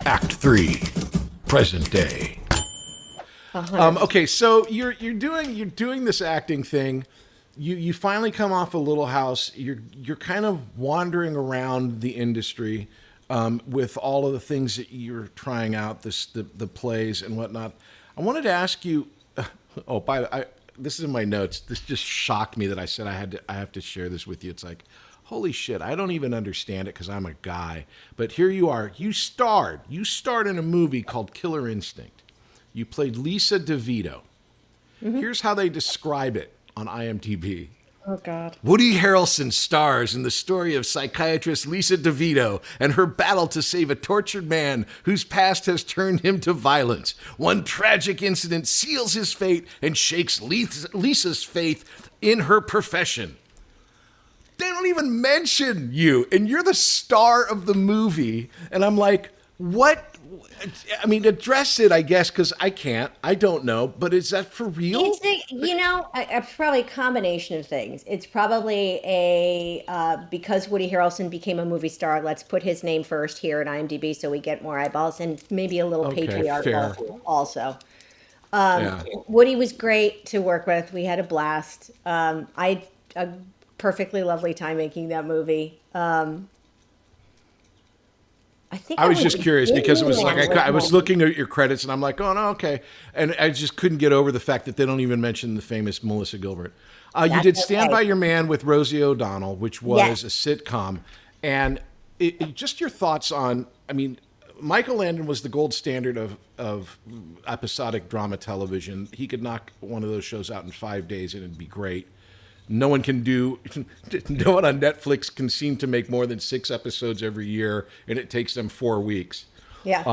Speaker 3: Act 3, present day. Okay, so you're doing this acting thing. You finally come off a Little House. You're kind of wandering around the industry with all of the things that you're trying out, the plays and whatnot. I wanted to ask you. This is in my notes. This just shocked me that I said I have to share this with you. It's like, holy shit! I don't even understand it because I'm a guy. But here you are. You starred in a movie called Killer Instinct. You played Lisa DeVito. Mm-hmm. Here's how they describe it on IMDb.
Speaker 4: Oh, God.
Speaker 3: Woody Harrelson stars in the story of psychiatrist Lisa DeVito and her battle to save a tortured man whose past has turned him to violence. One tragic incident seals his fate and shakes Lisa's faith in her profession. They don't even mention you, and you're the star of the movie. And I'm like, What? I mean, address it, I guess, because I can't. I don't know. But is that for real?
Speaker 4: It's probably a combination of things. It's probably because Woody Harrelson became a movie star, let's put his name first here at IMDb so we get more eyeballs, and maybe a little patriarchal also. Woody was great to work with. We had a blast. I had a perfectly lovely time making that movie.
Speaker 3: I was just curious because it was like I was looking at your credits and I'm like, oh no, okay, and I just couldn't get over the fact that they don't even mention the famous Melissa Gilbert. You did Stand By Your Man with Rosie O'Donnell, which was a sitcom, and just your thoughts on. I mean, Michael Landon was the gold standard of episodic drama television. He could knock one of those shows out in 5 days and it'd be great. No one on Netflix can seem to make more than 6 episodes every year, and it takes them 4 weeks.
Speaker 4: Yeah.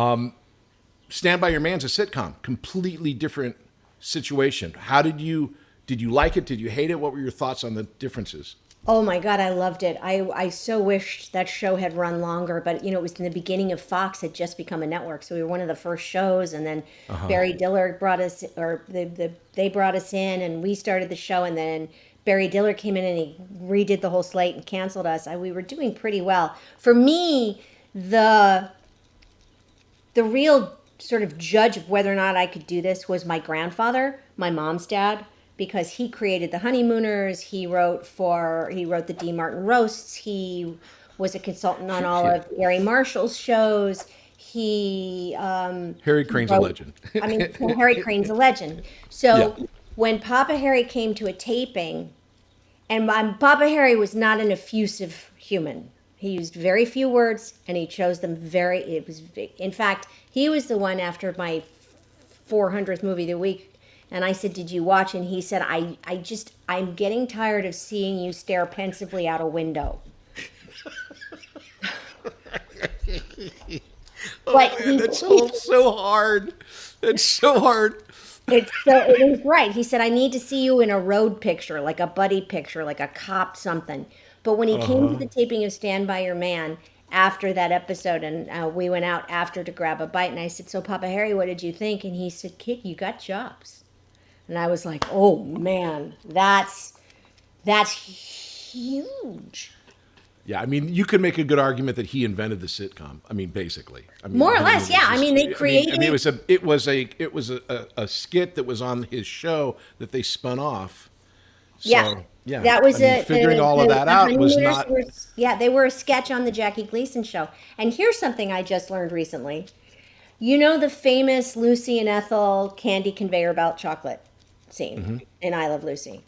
Speaker 3: Stand By Your Man's a sitcom, completely different situation. How did you like it? Did you hate it? What were your thoughts on the differences?
Speaker 4: Oh my God, I loved it. I so wished that show had run longer, but it was in the beginning of Fox, had just become a network. So we were one of the first shows, and then Barry Diller brought us, or they brought us in, and we started the show, and then Barry Diller came in and he redid the whole slate and canceled us. We were doing pretty well. For me, the real sort of judge of whether or not I could do this was my grandfather, my mom's dad, because he created The Honeymooners. He wrote the D. Martin roasts. He was a consultant on all of Gary Marshall's shows.
Speaker 3: Harry Crane's a legend.
Speaker 4: Harry Crane's a legend. So when Papa Harry came to a taping, and Papa Harry was not an effusive human. He used very few words, and he chose them in fact, he was the one after my 400th movie of the week, and I said, did you watch? And he said, I'm getting tired of seeing you stare pensively out a window.
Speaker 3: That's so hard. It's so hard.
Speaker 4: It was right. He said, I need to see you in a road picture, like a buddy picture, like a cop something. But when he came to the taping of Stand By Your Man after that episode, and we went out after to grab a bite, and I said, so Papa Harry, what did you think? And he said, kid, you got chops. And I was like, oh man, that's huge.
Speaker 3: Yeah, I mean, you could make a good argument that he invented the sitcom. I mean, basically,
Speaker 4: more or less, yeah. I mean, they created.
Speaker 3: It was a skit that was on his show that they spun off. So, yeah.
Speaker 4: That was
Speaker 3: figuring all of that out was not.
Speaker 4: They were a sketch on the Jackie Gleason show. And here's something I just learned recently. You know the famous Lucy and Ethel candy conveyor belt chocolate scene in I Love Lucy.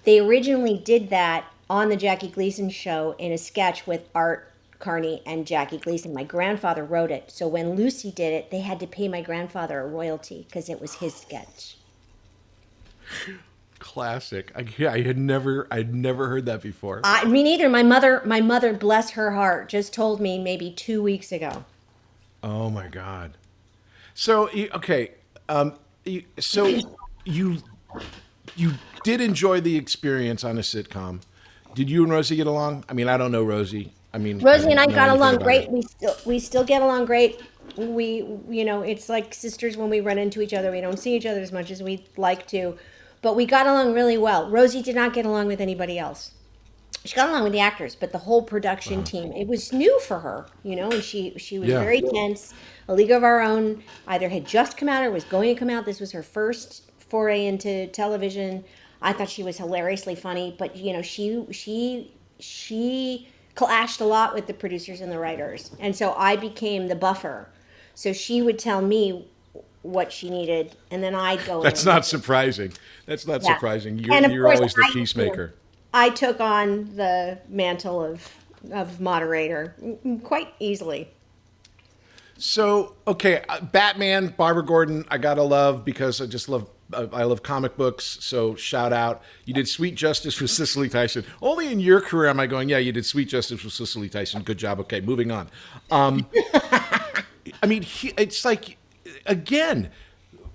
Speaker 4: They originally did that on the Jackie Gleason show in a sketch with Art Carney and Jackie Gleason. My grandfather wrote it. So when Lucy did it, they had to pay my grandfather a royalty because it was his sketch.
Speaker 3: Classic. I'd never heard that before.
Speaker 4: Me neither. My mother, bless her heart, just told me maybe 2 weeks ago.
Speaker 3: Oh my God. So, okay. So you did enjoy the experience on a sitcom. Did you and Rosie get along? I mean, I don't know Rosie.
Speaker 4: Rosie and I got along great. We still get along great. We, it's like sisters when we run into each other. We don't see each other as much as we'd like to, but we got along really well. Rosie did not get along with anybody else. She got along with the actors, but the whole production team, it was new for her, and she was very tense. A League of Our Own either had just come out or was going to come out. This was her first foray into television. I thought she was hilariously funny, but she clashed a lot with the producers and the writers, and so I became the buffer. So she would tell me what she needed, and then I'd go.
Speaker 3: That's not surprising. Surprising. You're always the peacemaker.
Speaker 4: I took on the mantle of moderator quite easily.
Speaker 3: So, okay, Batman, Barbara Gordon, I gotta love because I love comic books, so shout out. You did Sweet Justice with Cicely Tyson. Only in your career am I going, yeah, you did Sweet Justice with Cicely Tyson. Good job. Okay, moving on. It's like,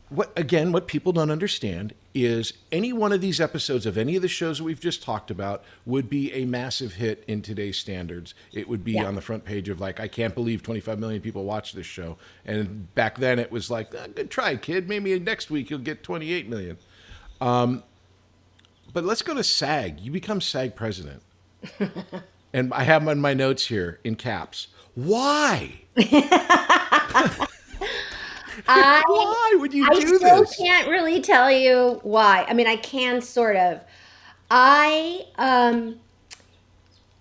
Speaker 3: what people don't understand is any one of these episodes of any of the shows that we've just talked about would be a massive hit in today's standards. It would be on the front page of like, I can't believe 25 million people watch this show. And back then it was like, good try, kid. Maybe next week you'll get 28 million. But let's go to SAG. You become SAG president. And I have in my notes here in caps. Why? Why would you do this?
Speaker 4: I still can't really tell you why. I mean, I can sort of. I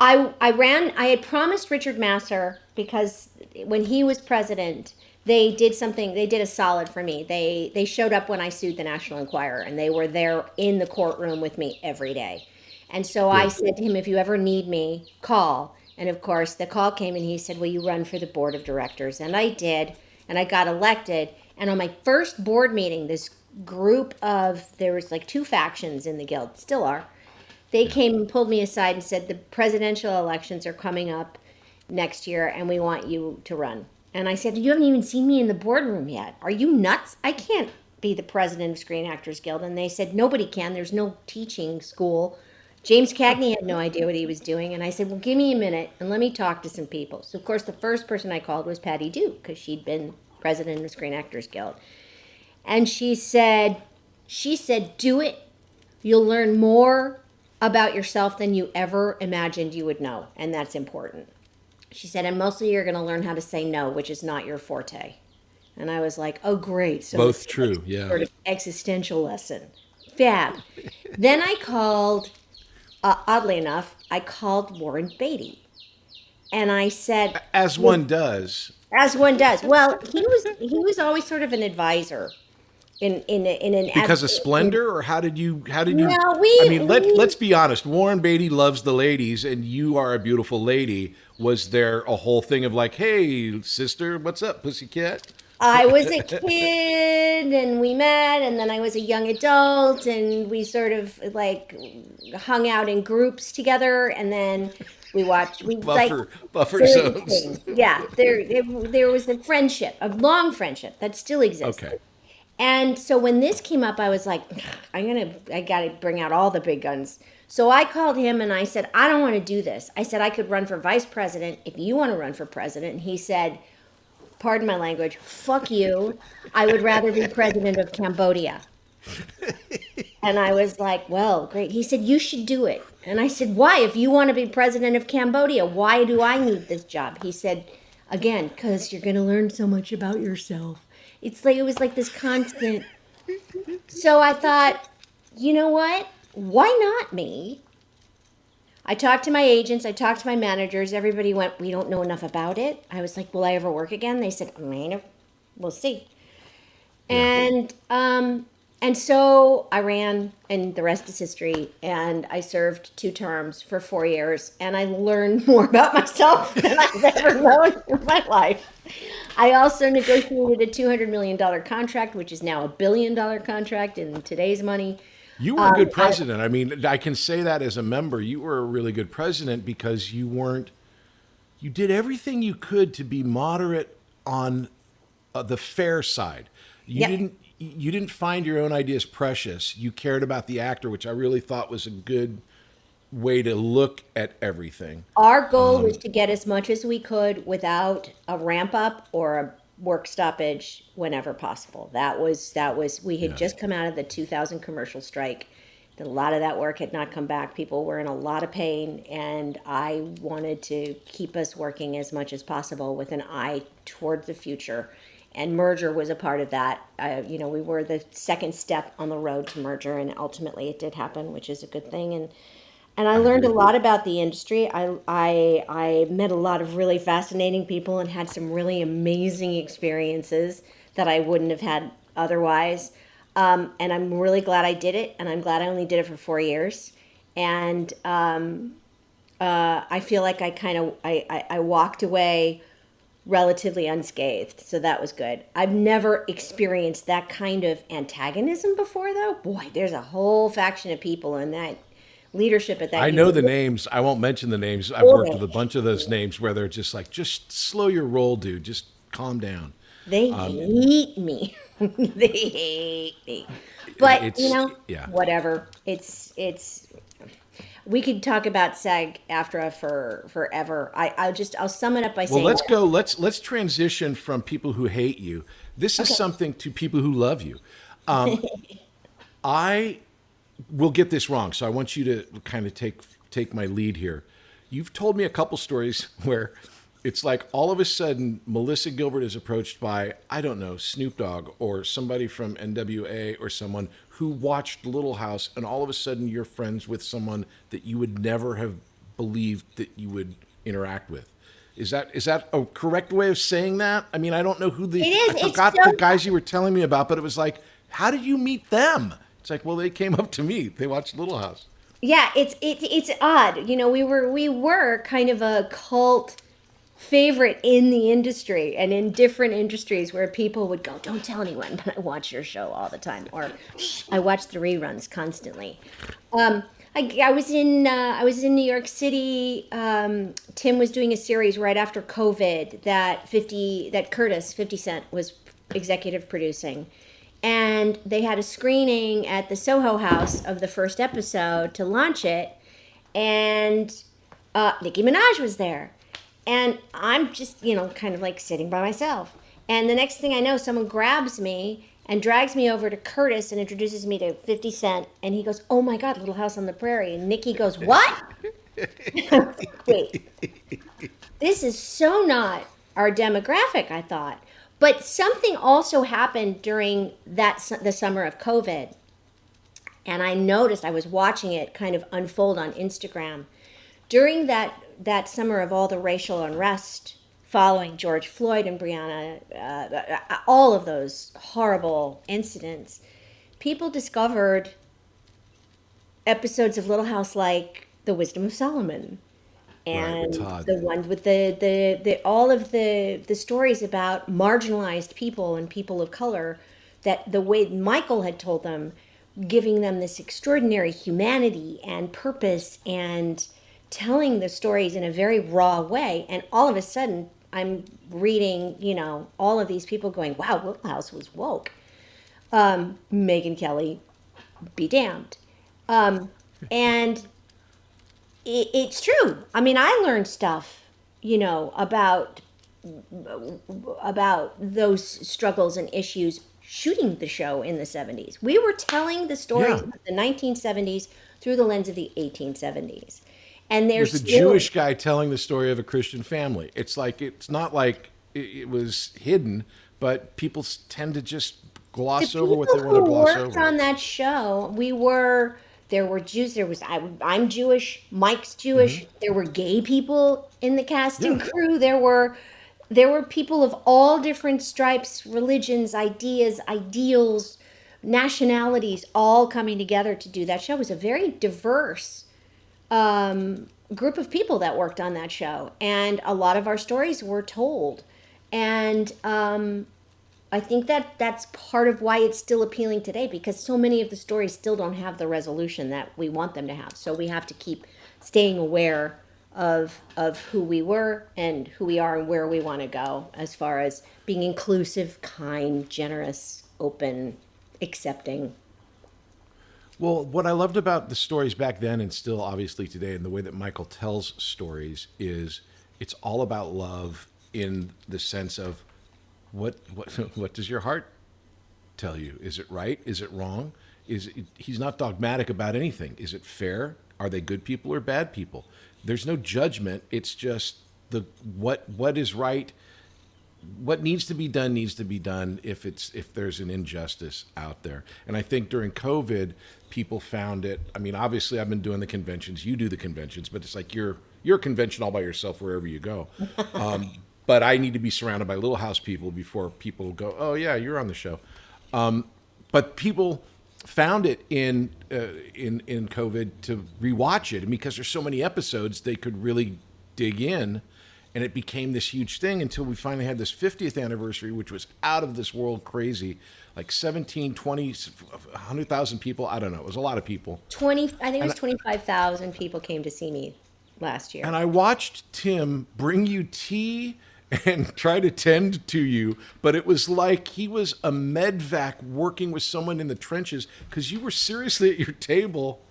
Speaker 4: had promised Richard Masser, because when he was president, they did a solid for me. They showed up when I sued the National Enquirer, and they were there in the courtroom with me every day. And so I said to him, if you ever need me, call. And of course, the call came, and he said, will you run for the board of directors? And I did. And I got elected. And on my first board meeting, this group there was like 2 factions in the guild, still are. They came and pulled me aside and said, the presidential elections are coming up next year, and we want you to run. And I said, you haven't even seen me in the boardroom yet. Are you nuts? I can't be the president of Screen Actors Guild. And they said, nobody can. There's no teaching school. James Cagney had no idea what he was doing. And I said, well, give me a minute and let me talk to some people. So, of course, the first person I called was Patty Duke, because she'd been president of the Screen Actors Guild. And she said, do it. You'll learn more about yourself than you ever imagined you would know. And that's important. She said, and mostly you're going to learn how to say no, which is not your forte. And I was like, oh, great. So
Speaker 3: both true, yeah.
Speaker 4: Sort of existential lesson. Fab. Then I called, oddly enough, I called Warren Beatty. And I said...
Speaker 3: As one does.
Speaker 4: As one does. Well, he was always sort of an advisor in an
Speaker 3: because of Splendor, or how did you?
Speaker 4: No,
Speaker 3: let's be honest. Warren Beatty loves the ladies, and you are a beautiful lady. Was there a whole thing of like, hey, sister, what's up, pussycat?
Speaker 4: I was a kid, and we met, and then I was a young adult, and we sort of like hung out in groups together, and then we watched. Buffer
Speaker 3: zones.
Speaker 4: Yeah, there was a friendship, a long friendship that still exists.
Speaker 3: Okay.
Speaker 4: And so when this came up, I was like, I got to bring out all the big guns. So I called him and I said, I don't want to do this. I said, I could run for vice president if you want to run for president. And he said, pardon my language, fuck you. I would rather be president of Cambodia. And I was like, well, great. He said, you should do it. And I said, why? If you want to be president of Cambodia, why do I need this job? He said, again, because you're going to learn so much about yourself. It was like this constant. So I thought, you know what? Why not me? I talked to my agents. I talked to my managers. Everybody went, we don't know enough about it. I was like, will I ever work again? They said, we'll see. Yeah. And so I ran, and the rest is history. And I served 2 terms for 4 years. And I learned more about myself than I've ever known in my life. I also negotiated a $200 million contract, which is now a $1 billion contract in today's money.
Speaker 3: You were a good president. I mean, I can say that as a member. You were a really good president because you did everything you could to be moderate on the fair side. You didn't find your own ideas precious. You cared about the actor, which I really thought was a good way to look at everything.
Speaker 4: Our goal was to get as much as we could without a ramp up or a work stoppage whenever possible. That was we had just come out of the 2000 commercial strike. A lot of that work had not come back. People were in a lot of pain, and I wanted to keep us working as much as possible with an eye toward the future. And merger was a part of that. We were the second step on the road to merger, and ultimately it did happen, which is a good thing. And I learned a lot about the industry. I met a lot of really fascinating people and had some really amazing experiences that I wouldn't have had otherwise. And I'm really glad I did it, and I'm glad I only did it for 4 years. And I feel like I walked away relatively unscathed, so that was good. I've never experienced that kind of antagonism before, though. Boy, there's a whole faction of people in that leadership at that.
Speaker 3: I know the names. I won't mention the names. I've worked with a bunch of those names where they're just like, just slow your roll, dude. Just calm down.
Speaker 4: They hate me. They hate me. But
Speaker 3: yeah.
Speaker 4: whatever. It's. We could talk about SAG-AFTRA for forever. I'll sum it up by
Speaker 3: Well,
Speaker 4: saying.
Speaker 3: let's go. Let's transition from people who hate you. This is
Speaker 4: Okay.
Speaker 3: something to people who love you. I will get this wrong, so I want you to kind of take my lead here. You've told me a couple stories where it's like all of a sudden Melissa Gilbert is approached by, I don't know, Snoop Dogg or somebody from NWA or someone who watched Little House, and all of a sudden you're friends with someone that you would never have believed that you would interact with. Is that a correct way of saying that? I mean, I don't know who
Speaker 4: It is.
Speaker 3: I
Speaker 4: It's
Speaker 3: forgot
Speaker 4: so-
Speaker 3: the guys you were telling me about, but it was like, how did you meet them? It's like, well, they came up to me. They watched Little House.
Speaker 4: Yeah, it's odd. We were kind of a cult favorite in the industry and in different industries where people would go, "Don't tell anyone, but I watch your show all the time," or "I watch the reruns constantly." I was in New York City. Tim was doing a series right after COVID that Curtis 50 Cent was executive producing. And they had a screening at the Soho House of the first episode to launch it. And Nicki Minaj was there. And I'm just, kind of like sitting by myself. And the next thing I know, someone grabs me and drags me over to Curtis and introduces me to 50 Cent. And he goes, "Oh my God, Little House on the Prairie." And Nicki goes, "What?" Wait, this is so not our demographic, I thought. But something also happened during the summer of COVID. And I noticed, I was watching it kind of unfold on Instagram. During that summer of all the racial unrest following George Floyd and Breonna, all of those horrible incidents, people discovered episodes of Little House like The Wisdom of Solomon. And
Speaker 3: with Todd.
Speaker 4: the ones with the all of the stories about marginalized people and people of color, that the way Michael had told them, giving them this extraordinary humanity and purpose and telling the stories in a very raw way. And all of a sudden I'm reading, all of these people going, "Wow, Little House was woke." Megyn Kelly, be damned. And it's true. I mean, I learned stuff, about those struggles and issues shooting the show in the 70s. We were telling the stories of the 1970s through the lens of the 1870s. And there's
Speaker 3: There's a Jewish guy telling the story of a Christian family. It's not like it was hidden, but people tend to just gloss over what they want to gloss
Speaker 4: worked
Speaker 3: over.
Speaker 4: on that show. There were Jews. I'm Jewish. Mike's Jewish. There were gay people in the cast and crew. There were people of all different stripes, religions, ideas, ideals, nationalities, all coming together to do that show. It was a very diverse group of people that worked on that show, and a lot of our stories were told. And I think that's part of why it's still appealing today, because so many of the stories still don't have the resolution that we want them to have. So we have to keep staying aware of who we were and who we are and where we want to go as far as being inclusive, kind, generous, open, accepting.
Speaker 3: Well, what I loved about the stories back then and still obviously today, and the way that Michael tells stories, is it's all about love in the sense of what does your heart tell you? Is it right? Is it wrong? He's not dogmatic about anything. Is it fair? Are they good people or bad people? There's no judgment. It's just what is right. What needs to be done if there's an injustice out there. And I think during COVID, people found it. I mean, obviously I've been doing the conventions, you do the conventions, but it's like you're a convention all by yourself wherever you go. But I need to be surrounded by Little House people before people go, "Oh yeah, you're on the show." But people found it in COVID to rewatch it, and because there's so many episodes, they could really dig in. And it became this huge thing until we finally had this 50th anniversary, which was out of this world crazy, like 17, 20, 100,000 people. I don't know. It was a lot of people.
Speaker 4: I think it was 25,000 people came to see me last year.
Speaker 3: And I watched Tim bring you tea and try to tend to you, but it was like he was a medvac working with someone in the trenches because you were seriously at your table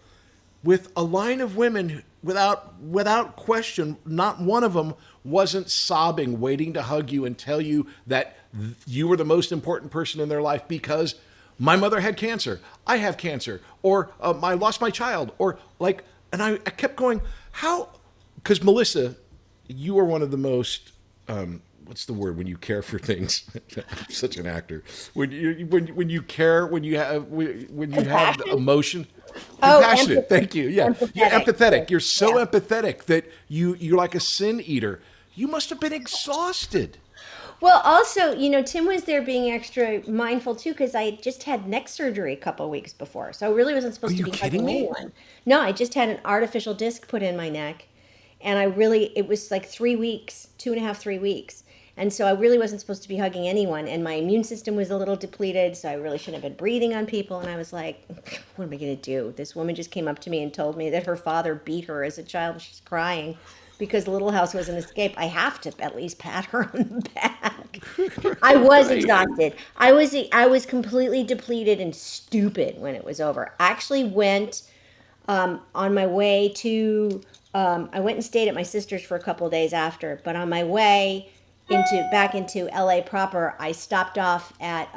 Speaker 3: with a line of women without question. Not one of them wasn't sobbing, waiting to hug you and tell you that you were the most important person in their life because my mother had cancer, I have cancer, or I lost my child, or like, and I kept going, how? Because Melissa, you are one of the most, what's the word when you care for things? I'm such an actor. When you care, when you have emotion. Compassionate. Thank you. Yeah. You're empathetic. You're so empathetic that you're like a sin eater. You must have been exhausted.
Speaker 4: Well, also, Tim was there being extra mindful too, because I just had neck surgery a couple of weeks before. So I really wasn't supposed to be hugging anyone. No, I just had an artificial disc put in my neck. And it was like 3 weeks, 2.5, 3 weeks. And so I really wasn't supposed to be hugging anyone. And my immune system was a little depleted, so I really shouldn't have been breathing on people. And I was like, what am I going to do? This woman just came up to me and told me that her father beat her as a child. She's crying because Little House was an escape. I have to at least pat her on the back. I was exhausted. I was completely depleted and stupid when it was over. I actually went on my way to... I went and stayed at my sister's for a couple of days after, but on my way back into LA proper, I stopped off at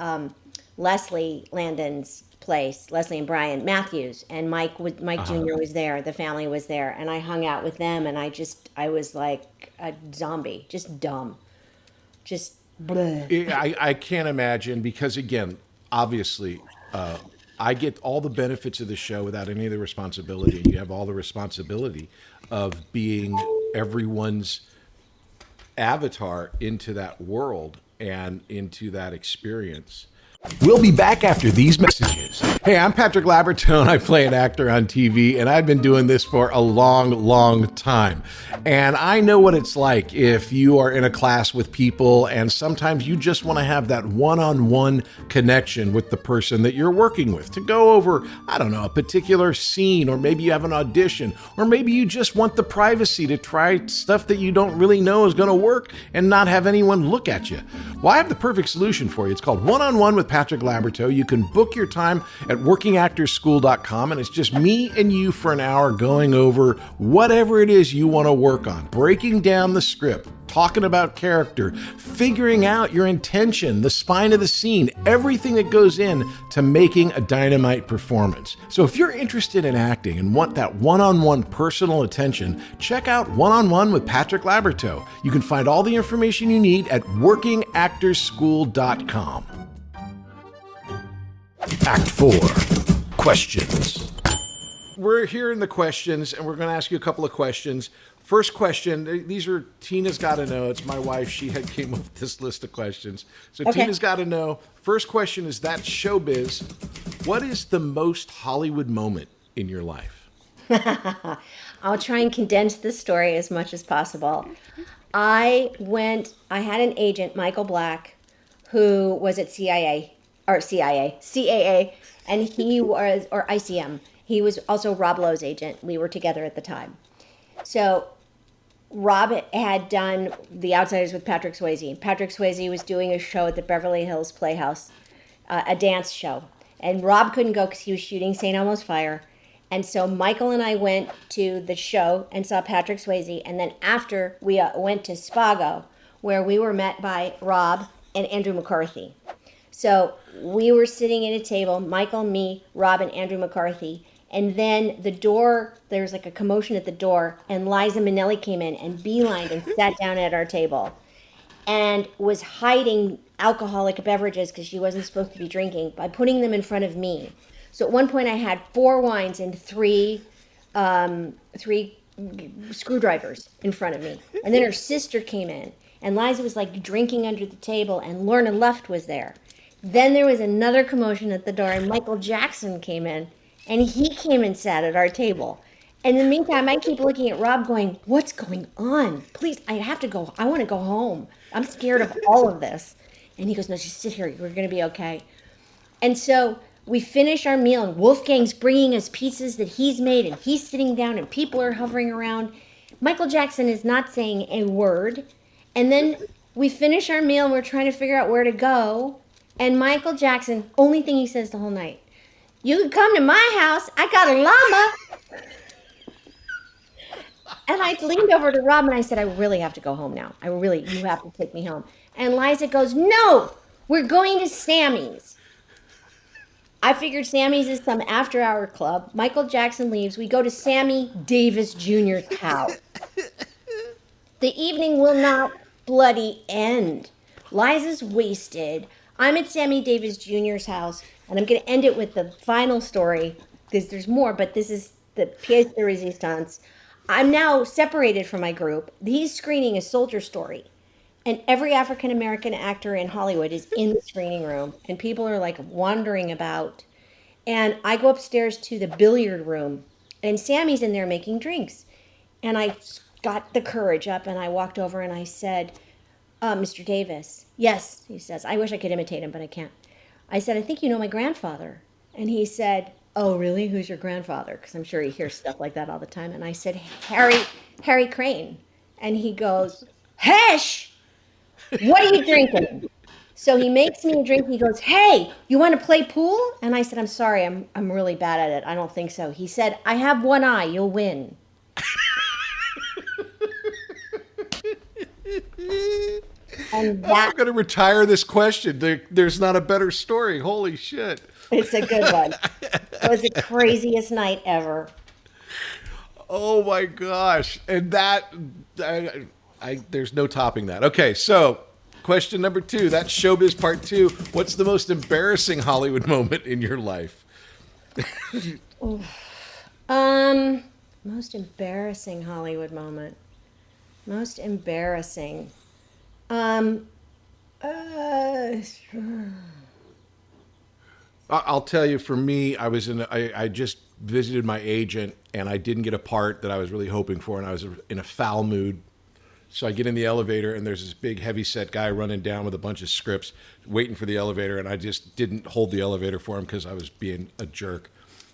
Speaker 4: Leslie Landon's place, Leslie and Brian Matthews, and Mike Jr. was there. The family was there, and I hung out with them, and I was like a zombie, just dumb, just bleh.
Speaker 3: I can't imagine, because again, obviously, I get all the benefits of the show without any of the responsibility, and you have all the responsibility of being everyone's avatar into that world and into that experience. We'll be back after these messages. Hey, I'm Patrick Labyorteaux, and I play an actor on TV, and I've been doing this for a long, long time. And I know what it's like if you are in a class with people, and sometimes you just want to have that one-on-one connection with the person that you're working with to go over, I don't know, a particular scene, or maybe you have an audition, or maybe you just want the privacy to try stuff that you don't really know is going to work and not have anyone look at you. Well, I have the perfect solution for you. It's called One-on-One with Patrick Labyorteaux. You can book your time at workingactorschool.com, and it's just me and you for an hour going over whatever it is you want to work on, breaking down the script, talking about character, figuring out your intention, the spine of the scene, everything that goes in to making a dynamite performance. So if you're interested in acting and want that one-on-one personal attention, check out One-on-One with Patrick Labyorteaux. You can find all the information you need at workingactorschool.com. Act 4, questions. We're here in the questions, and we're going to ask you a couple of questions. First question, these are Tina's got to know. It's my wife. She had came up with this list of questions. So okay. Tina's got to know. First question is, that showbiz. What is the most Hollywood moment in your life?
Speaker 4: I'll try and condense this story as much as possible. I had an agent, Michael Black, who was at CAA, and he was, or ICM. He was also Rob Lowe's agent. We were together at the time. So Rob had done The Outsiders with Patrick Swayze. Patrick Swayze was doing a show at the Beverly Hills Playhouse, a dance show. And Rob couldn't go because he was shooting St. Elmo's Fire. And so Michael and I went to the show and saw Patrick Swayze. And then after, we went to Spago, where we were met by Rob and Andrew McCarthy. So we were sitting at a table, Michael, me, Rob, and Andrew McCarthy. And then the door, there was like a commotion at the door, and Liza Minnelli came in and beelined and sat down at our table and was hiding alcoholic beverages because she wasn't supposed to be drinking by putting them in front of me. So at one point I had 4 wines and three screwdrivers in front of me. And then her sister came in, and Liza was like drinking under the table, and Lorna Luft was there. Then there was another commotion at the door, and Michael Jackson came in, and he came and sat at our table. And in the meantime, I keep looking at Rob going, what's going on? Please, I have to go. I want to go home. I'm scared of all of this. And he goes, no, just sit here. We're going to be okay. And so we finish our meal, and Wolfgang's bringing us pizzas that he's made, and he's sitting down, and people are hovering around. Michael Jackson is not saying a word. And then We finish our meal and we're trying to figure out where to go. And Michael Jackson, only thing he says the whole night, "You can come to my house. I got a llama." And I leaned over to Rob and I said, "I really have to go home now. You have to take me home." And Liza goes, "No, we're going to Sammy's." I figured Sammy's is some after-hour club. Michael Jackson leaves. We go to Sammy Davis Jr.'s house. The evening will not bloody end. Liza's wasted. I'm at Sammy Davis Jr.'s house, and I'm going to end it with the final story, because there's more, but this is the pièce de résistance. I'm now separated from my group. He's screening a Soldier Story, and every African-American actor in Hollywood is in the screening room, and people are like wandering about. And I go upstairs to the billiard room, and Sammy's in there making drinks. And I got the courage up, and I walked over and I said, "Mr. Davis." "Yes," he says. I wish I could imitate him, but I can't. I said, "I think you know my grandfather." And he said, "Oh, really? Who's your grandfather?" Because I'm sure he hears stuff like that all the time. And I said, Harry Crane. And he goes, "Hesh! What are you drinking?" So he makes me a drink. He goes, "Hey, you want to play pool?" And I said, "I'm sorry, I'm really bad at it. I don't think so." He said, "I have one eye. You'll win." And
Speaker 3: I'm going to retire this question. There's not a better story. Holy shit.
Speaker 4: It's a good one. It was the craziest night ever.
Speaker 3: Oh my gosh. And that, there's no topping that. Okay, so question number 2. That's Showbiz Part 2. What's the most embarrassing Hollywood moment in your life?
Speaker 4: Most embarrassing Hollywood moment. Most embarrassing.
Speaker 3: I'll tell you, for me, I just visited my agent and I didn't get a part that I was really hoping for, and I was in a foul mood. So I get in the elevator and there's this big heavyset guy running down with a bunch of scripts waiting for the elevator, and I just didn't hold the elevator for him because I was being a jerk.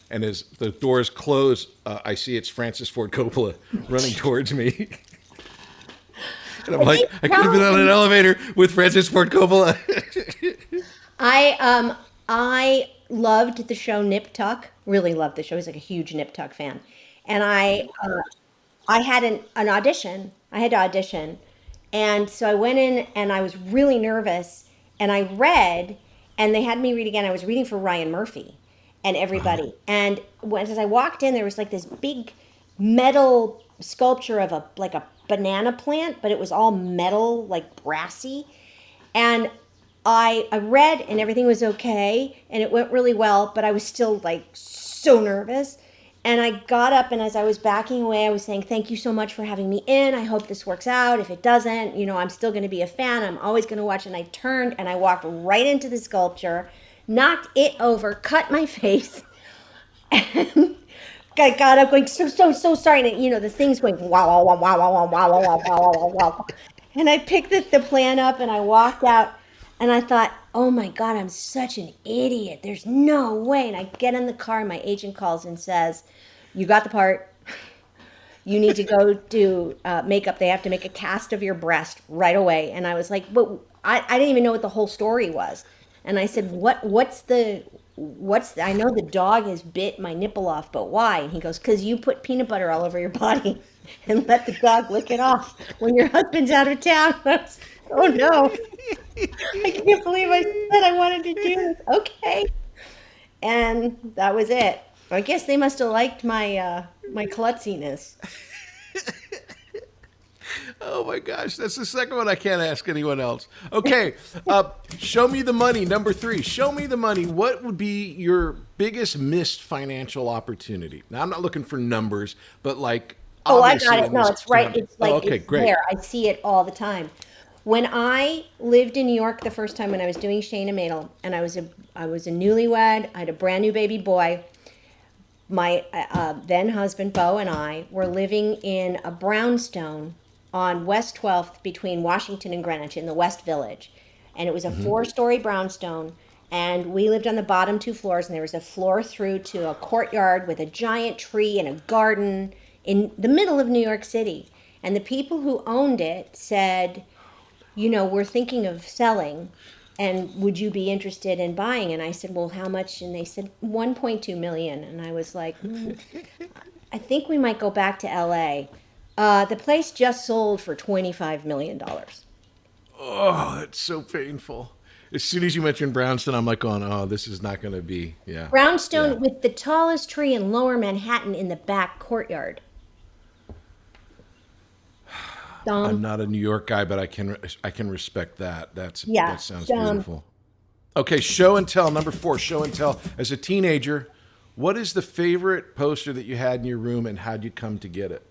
Speaker 3: And as the doors close, I see it's Francis Ford Coppola running towards me. And I'm like, I could have been on an elevator with Francis Ford Coppola.
Speaker 4: I loved the show Nip Tuck. Really loved the show. I was like a huge Nip Tuck fan. And I had an audition. I had to audition. And so I went in and I was really nervous. And I read, and they had me read again. I was reading for Ryan Murphy and everybody. And as I walked in, there was like this big metal sculpture of a banana plant, but it was all metal, like brassy. And I read, and everything was okay, and it went really well, but I was still like so nervous. And I got up, and as I was backing away, I was saying, "Thank you so much for having me in. I hope this works out. If it doesn't, I'm still going to be a fan. I'm always going to watch." And I turned and I walked right into the sculpture, knocked it over, cut my face, and I got up going, so sorry. And, the thing's going, wow, wow, wow, wow, wow, wow, wow, wow, wow, wow, wow. And I picked the plan up and I walked out, and I thought, oh my God, I'm such an idiot. There's no way. And I get in the car and my agent calls and says, "You got the part. You need to go do makeup. They have to make a cast of your breast right away." And I was like, but I didn't even know what the whole story was. And I said, what's the I know the dog has bit my nipple off, but why? And he goes, "'Cause you put peanut butter all over your body and let the dog lick it off when your husband's out of town." I was, oh no. I can't believe I said I wanted to do this. Okay. And that was it. I guess they must have liked my klutziness.
Speaker 3: Oh my gosh, that's the second one I can't ask anyone else. Okay, show me the money. Number 3, show me the money. What would be your biggest missed financial opportunity? Now, I'm not looking for numbers, but like,
Speaker 4: oh, I got it. No, it's right. It's like,
Speaker 3: okay,
Speaker 4: it's
Speaker 3: great.
Speaker 4: there. I see it all the time. When I lived in New York the first time, when I was doing Shane and Madel, and I was a newlywed, I had a brand new baby boy. My then husband, Bo, and I were living in a brownstone on West 12th between Washington and Greenwich in the West Village. And it was a 4-story brownstone. And we lived on the bottom 2 floors, and there was a floor through to a courtyard with a giant tree and a garden in the middle of New York City. And the people who owned it said, we're thinking of selling, and would you be interested in buying? And I said, well, how much? And they said 1.2 million. And I was like, I think we might go back to LA. The place just sold for $25 million.
Speaker 3: Oh, that's so painful. As soon as you mentioned Brownstone, I'm like going, oh, this is not going to be, yeah.
Speaker 4: Brownstone with the tallest tree in Lower Manhattan in the back courtyard.
Speaker 3: I'm not a New York guy, but I can respect that. That sounds beautiful. Okay, show and tell. Number 4, show and tell. As a teenager, what is the favorite poster that you had in your room, and how'd you come to get it?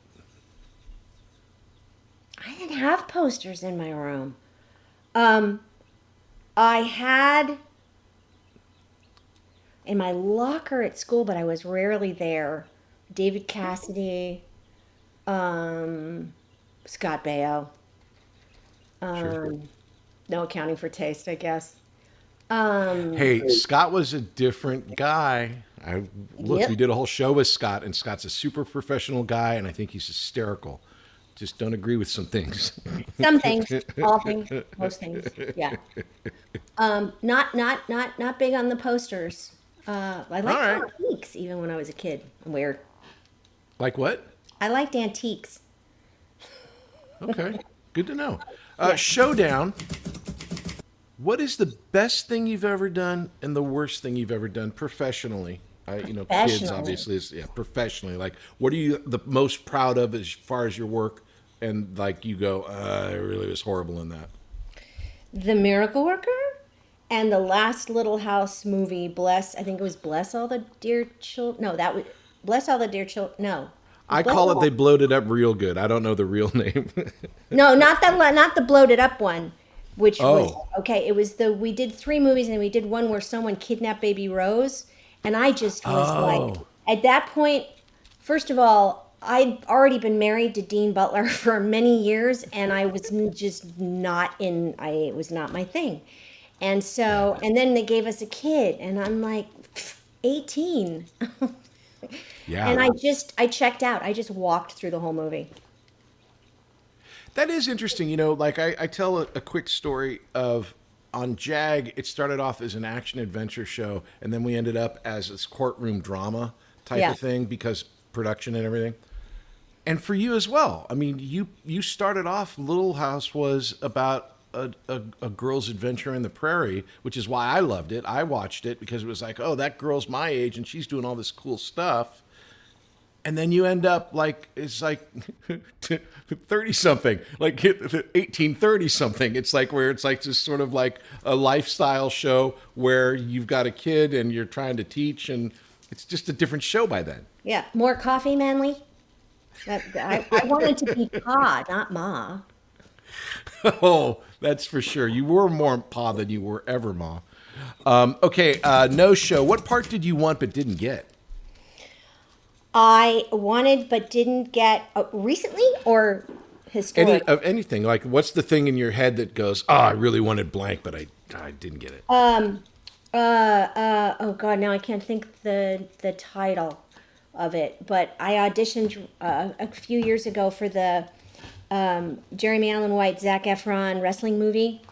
Speaker 4: I didn't have posters in my room. I had in my locker at school, but I was rarely there. David Cassidy, Scott Baio.
Speaker 3: Sure.
Speaker 4: No accounting for taste, I guess.
Speaker 3: Hey, Scott was a different guy. We did a whole show with Scott, and Scott's a super professional guy, and I think he's hysterical. Just don't agree with some things.
Speaker 4: Some things, all things, most things. Yeah. Not big on the posters. I liked antiques even when I was a kid. I'm weird.
Speaker 3: Like what?
Speaker 4: I liked antiques.
Speaker 3: Okay, good to know. Showdown. What is the best thing you've ever done and the worst thing you've ever done professionally? Kids obviously is professionally. Like, what are you the most proud of as far as your work? And like you go, I really was horrible in that.
Speaker 4: The Miracle Worker and the last Little House movie, Bless All the Dear Children. No, that was Bless All the Dear Children. No.
Speaker 3: I call it They Blowed It Up Real Good. I don't know the real name.
Speaker 4: No, not the bloated up one, which was okay. It was we did 3 movies and we did one where someone kidnapped baby Rose, and I just was like, at that point, first of all, I'd already been married to Dean Butler for many years, and I was just not it was not my thing. And so, and then they gave us a kid, and I'm like 18.
Speaker 3: Yeah.
Speaker 4: And I checked out. I just walked through the whole movie.
Speaker 3: That is interesting. Like I tell a quick story of on JAG, it started off as an action adventure show, and then we ended up as this courtroom drama type of thing because production and everything. And for you as well. I mean, you started off, Little House was about a girl's adventure in the prairie, which is why I loved it. I watched it because it was like, oh, that girl's my age and she's doing all this cool stuff. And then you end up like, it's like 30 something, like 1830 something. It's like where it's like just sort of like a lifestyle show where you've got a kid and you're trying to teach, and it's just a different show by then.
Speaker 4: Yeah. More coffee, Manly? I wanted to be Pa, not Ma.
Speaker 3: Oh, that's for sure. You were more Pa than you were ever Ma. Okay, no show. What part did you want but didn't get?
Speaker 4: I wanted but didn't get recently or historically?
Speaker 3: Anything. Like, what's the thing in your head that goes, oh, I really wanted blank, but I didn't get it?
Speaker 4: Oh God, now I can't think the title of it, but I auditioned a few years ago for the Jeremy Allen White, Zac Efron wrestling movie.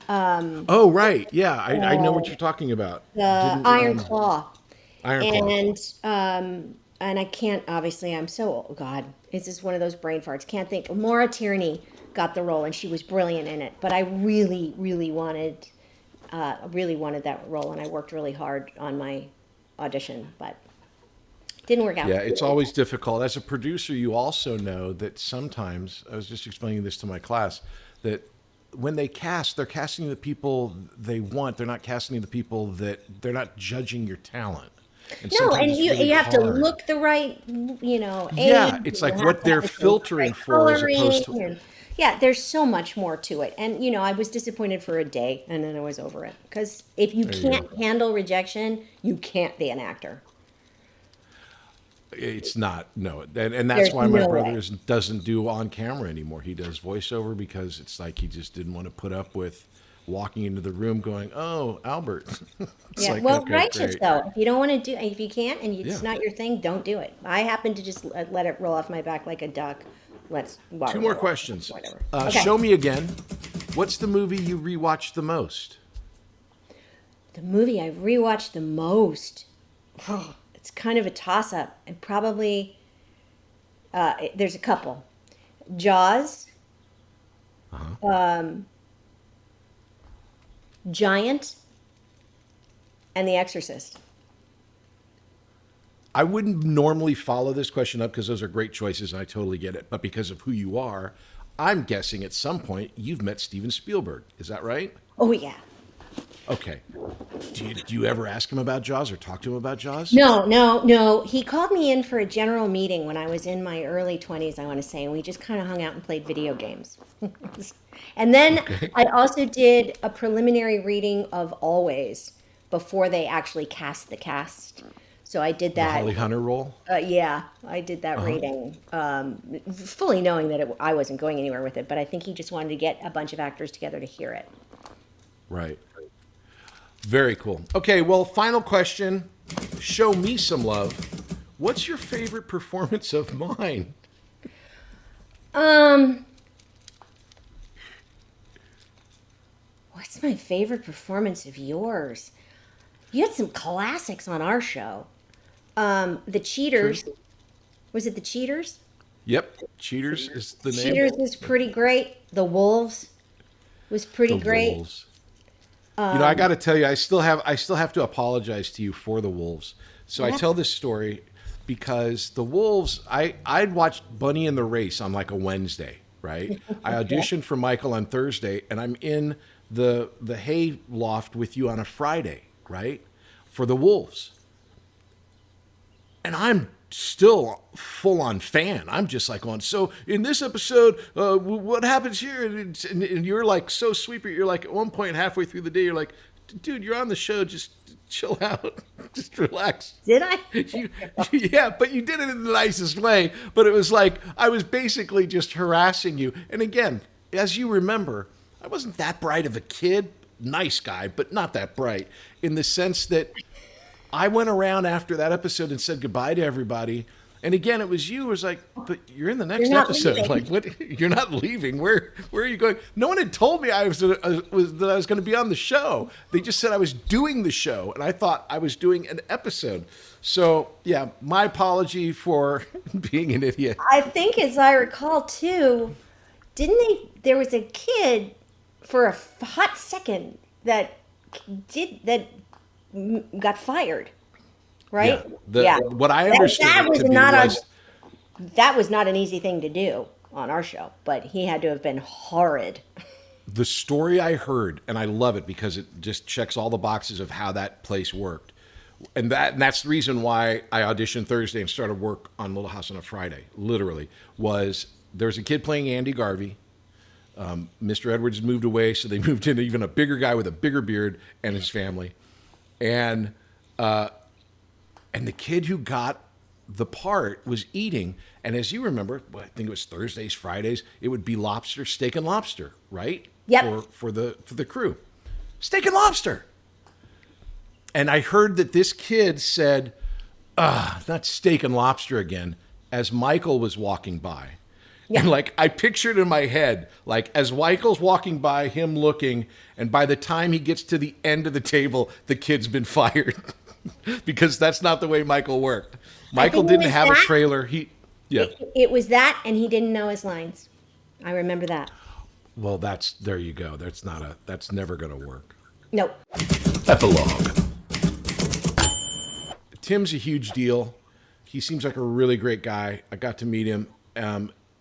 Speaker 3: Oh, right. Yeah, I know what you're talking about.
Speaker 4: The Iron Claw.
Speaker 3: Iron Claw.
Speaker 4: And I can't, obviously, I'm so, oh God, it's just one of those brain farts. Can't think. Maura Tierney got the role, and she was brilliant in it. But I really, really wanted that role, and I worked really hard on my audition, but didn't work out.
Speaker 3: Yeah, it's always difficult. As a producer, you also know that sometimes, I was just explaining this to my class, that when they cast, they're casting the people they want. They're not casting the people that, they're not judging your talent. And
Speaker 4: no, and you
Speaker 3: really
Speaker 4: have to
Speaker 3: hard.
Speaker 4: look the right, age.
Speaker 3: Yeah, it's like what they're filtering for as opposed to...
Speaker 4: Yeah, there's so much more to it. And, I was disappointed for a day, and then I was over it. Because if you can't handle rejection, you can't be an actor.
Speaker 3: It's not, no. And that's why my brother doesn't do on camera anymore. He does voiceover because it's like he just didn't want to put up with walking into the room going, oh, Albert.
Speaker 4: Yeah, like, well, okay, righteous great. Though. If you don't want to do, if you can't and it's not your thing, don't do it. I happen to just let it roll off my back like a duck. Let's
Speaker 3: 2 more questions. Okay. Show Me Again. What's the movie you rewatched the most?
Speaker 4: The movie I rewatched the most. It's kind of a toss-up, and probably there's a couple. Jaws, Giant, and The Exorcist.
Speaker 3: I wouldn't normally follow this question up because those are great choices, and I totally get it. But because of who you are, I'm guessing at some point you've met Steven Spielberg. Is that right?
Speaker 4: Oh yeah.
Speaker 3: Okay. Do you ever ask him about Jaws or talk to him about Jaws?
Speaker 4: No. He called me in for a general meeting when I was in my early 20s, I want to say, and we just kind of hung out and played video games. And then I also did a preliminary reading of Always before they actually cast the cast. So I did
Speaker 3: The
Speaker 4: that.
Speaker 3: Holly Hunter role?
Speaker 4: Yeah, I did that reading, fully knowing that I wasn't going anywhere with it. But I think he just wanted to get a bunch of actors together to hear it.
Speaker 3: Right. Very cool. Okay, well, final question. Show me some love. What's your favorite performance of mine?
Speaker 4: What's my favorite performance of yours? You had some classics on our show. The Cheaters. Was it The Cheaters?
Speaker 3: Yep. Cheaters is the name.
Speaker 4: Cheaters was pretty great. The Wolves was pretty
Speaker 3: The
Speaker 4: great.
Speaker 3: Wolves. I got to tell you, I still have to apologize to you for the Wolves. So I tell this story because the Wolves, I'd watched Bunny and the Race on like a Wednesday, right? I auditioned for Michael on Thursday, and I'm in the hay loft with you on a Friday, right? For the Wolves. And I'm still full on fan. I'm just like going, so in this episode, what happens here? And you're like so sweet, but you're like at one point halfway through the day, you're like, dude, you're on the show. Just chill out. Just relax.
Speaker 4: Did I?
Speaker 3: Yeah, but you did it in the nicest way. But it was like, I was basically just harassing you. And again, as you remember, I wasn't that bright of a kid. Nice guy, but not that bright in the sense that I went around after that episode and said goodbye to everybody. And again, it was you. It was like, but you're in the next episode.
Speaker 4: Leaving.
Speaker 3: Like, what? You're not leaving. Where are you going? No one had told me that I was going to be on the show. They just said I was doing the show, and I thought I was doing an episode. So yeah, my apology for being an idiot.
Speaker 4: I think, as I recall too, didn't they? There was a kid for a hot second that got fired, right?
Speaker 3: What I understood
Speaker 4: that was not an easy thing to do on our show, but he had to have been horrid.
Speaker 3: The story I heard, and I love it because it just checks all the boxes of how that place worked. And that's the reason why I auditioned Thursday and started work on Little House on a Friday, literally, was there's a kid playing Andy Garvey. Mr. Edwards moved away, so they moved in even a bigger guy with a bigger beard and his family. And the kid who got the part was eating. And as you remember, I think it was Thursdays, Fridays, it would be lobster, steak and lobster, right?
Speaker 4: Yep.
Speaker 3: For the crew. Steak and lobster. And I heard that this kid said, not steak and lobster again, as Michael was walking by. Yeah. And like, I pictured in my head, like as Michael's walking by, him looking, and by the time he gets to the end of the table, the kid's been fired. Because that's not the way Michael worked. Michael didn't have a trailer.
Speaker 4: It was that, and he didn't know his lines. I remember that.
Speaker 3: Well, there you go. That's never going to work.
Speaker 4: Nope.
Speaker 3: Epilogue. Tim's a huge deal. He seems like a really great guy. I got to meet him.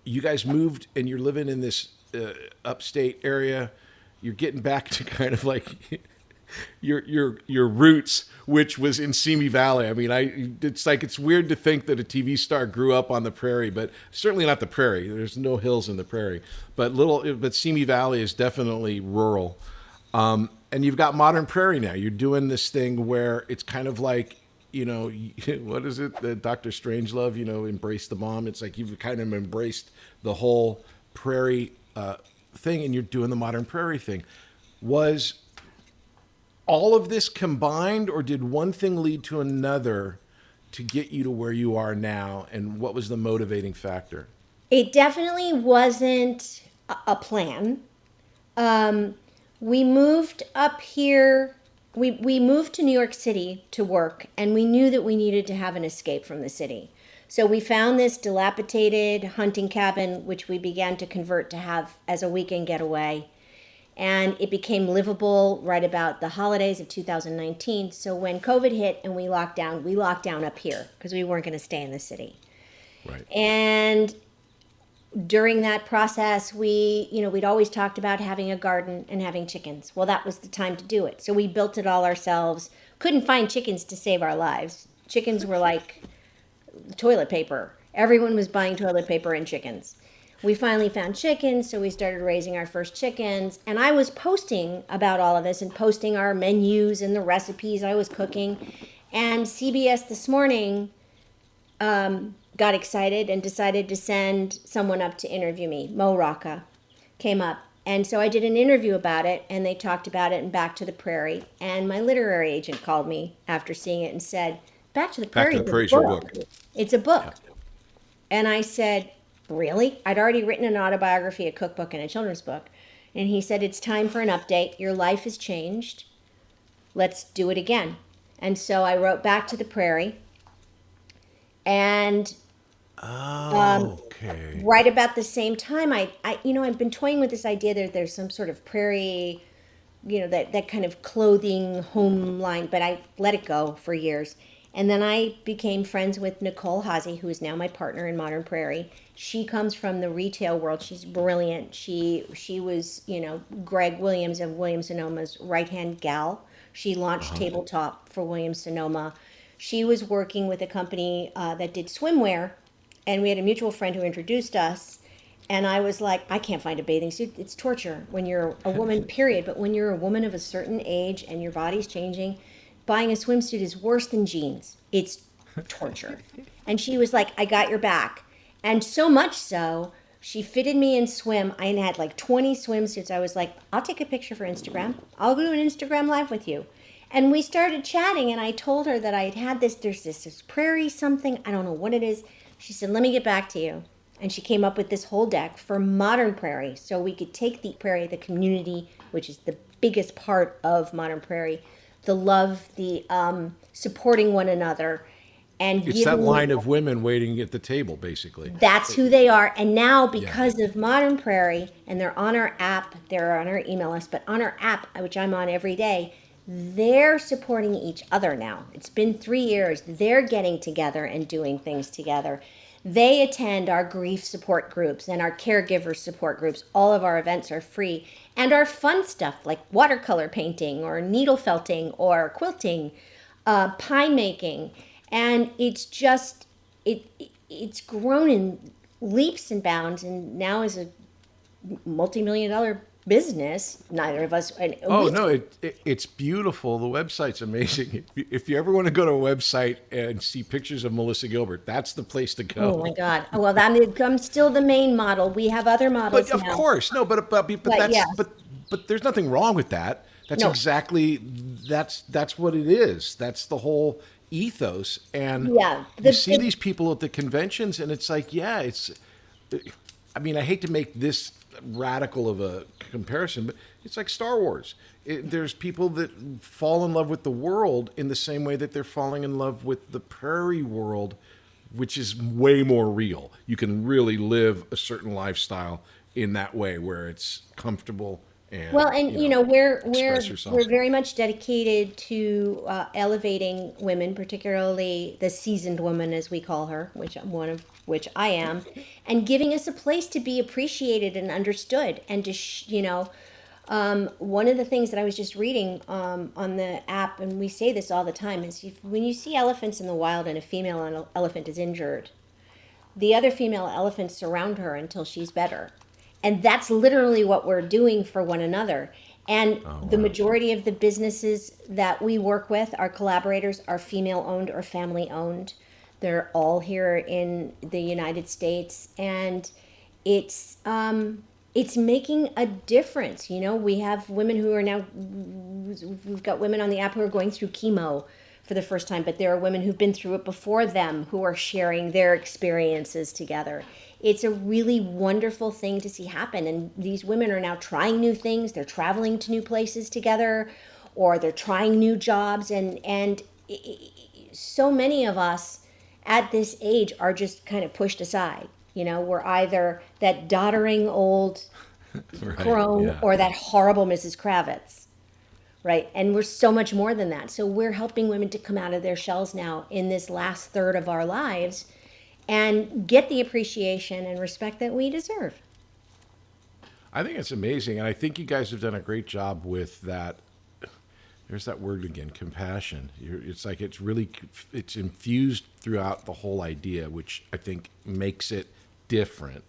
Speaker 3: You guys moved and you're living in this upstate area. You're getting back to kind of like your roots, which was in Simi Valley. I mean, it's weird to think that a TV star grew up on the prairie, but certainly not the prairie. There's no hills in the prairie, but Simi Valley is definitely rural. And you've got Modern Prairie now. You're doing this thing where it's kind of like, what is it? The Dr. Strangelove, embrace the mom. It's like you've kind of embraced the whole prairie thing, and you're doing the Modern Prairie thing. Was all of this combined, or did one thing lead to another to get you to where you are now? And what was the motivating factor?
Speaker 4: It definitely wasn't a plan. We moved up here. We moved to New York City to work, and we knew that we needed to have an escape from the city. So we found this dilapidated hunting cabin, which we began to convert to have as a weekend getaway. And it became livable right about the holidays of 2019. So when COVID hit and we locked down up here because we weren't going to stay in the city.
Speaker 3: Right.
Speaker 4: And during that process, we'd always talked about having a garden and having chickens. Well, that was the time to do it. So we built it all ourselves. Couldn't find chickens to save our lives. Chickens were like toilet paper. Everyone was buying toilet paper and chickens. We finally found chickens, so we started raising our first chickens. And I was posting about all of this and posting our menus and the recipes I was cooking. And CBS This Morning got excited and decided to send someone up to interview me. Mo Rocca came up. And so I did an interview about it, and they talked about it in Back to the Prairie. And my literary agent called me after seeing it and said, Back to the Prairie is a book. It's a book. Yeah. And I said, really? I'd already written an autobiography, a cookbook, and a children's book. And he said, it's time for an update. Your life has changed. Let's do it again. And so I wrote Back to the Prairie. And
Speaker 3: okay.
Speaker 4: Right about the same time, I've been toying with this idea that there's some sort of prairie, that kind of clothing home line, but I let it go for years. And then I became friends with Nicole Haase, who is now my partner in Modern Prairie. She comes from the retail world. She's brilliant. She was, Greg Williams of Williams-Sonoma's right-hand gal. She launched Tabletop for Williams-Sonoma. She was working with a company that did swimwear, and we had a mutual friend who introduced us. And I was like, I can't find a bathing suit. It's torture when you're a woman, period. But when you're a woman of a certain age and your body's changing, buying a swimsuit is worse than jeans. It's torture. And she was like, I got your back. And so much so, she fitted me in swim. I had like 20 swimsuits. I was like, I'll take a picture for Instagram. I'll do an Instagram live with you. And we started chatting, and I told her that I had there's this Prairie something. I don't know what it is. She said, let me get back to you. And she came up with this whole deck for Modern Prairie. So we could take the Prairie, the community, which is the biggest part of Modern Prairie, the love, the supporting one another, and
Speaker 3: it's that line of women waiting at the table, basically.
Speaker 4: That's who they are. And now, because of Modern Prairie, and they're on our app, they're on our email list, but on our app, which I'm on every day, they're supporting each other now. It's been 3 years. They're getting together and doing things together. They attend our grief support groups and our caregiver support groups. All of our events are free. And our fun stuff like watercolor painting or needle felting or quilting, pie making. And it's just, it's grown in leaps and bounds, and now is a multi-million-dollar business. Neither of us.
Speaker 3: It's beautiful. The website's amazing. If you ever want to go to a website and see pictures of Melissa Gilbert, that's the place to go.
Speaker 4: Oh my God! Well, I'm still the main model. We have other models.
Speaker 3: But of course, no. But there's nothing wrong with that. That's exactly that's what it is. That's the whole ethos. And you see these people at the conventions, and it's like, I mean, I hate to make this radical of a comparison, but it's like Star Wars. There's people that fall in love with the world in the same way that they're falling in love with the prairie world, which is way more real. You can really live a certain lifestyle in that way where it's comfortable. And, we're very much dedicated to elevating women, particularly the seasoned woman, as we call her, which I am, and giving us a place to be appreciated and understood. And to, one of the things that I was just reading on the app, and we say this all the time, is when you see elephants in the wild and a female elephant is injured, the other female elephants surround her until she's better. And that's literally what we're doing for one another. And the majority of the businesses that we work with, our collaborators, are female-owned or family-owned. They're all here in the United States. And it's making a difference. We have women who are now, we've got women on the app who are going through chemo
Speaker 4: for the first time, but there are women who've been through it before them who are sharing their experiences together. It's a really wonderful thing to see happen. And these women are now trying new things. They're traveling to new places together, or they're trying new jobs. And so many of us at this age are just kind of pushed aside. You know, we're either that doddering old crone or that horrible Mrs. Kravitz. Right. And we're so much more than that. So we're helping women to come out of their shells now in this last third of our lives and get the appreciation and respect that we deserve.
Speaker 3: I think it's amazing. And I think you guys have done a great job with that. There's that word again, compassion. It's like it's infused throughout the whole idea, which I think makes it different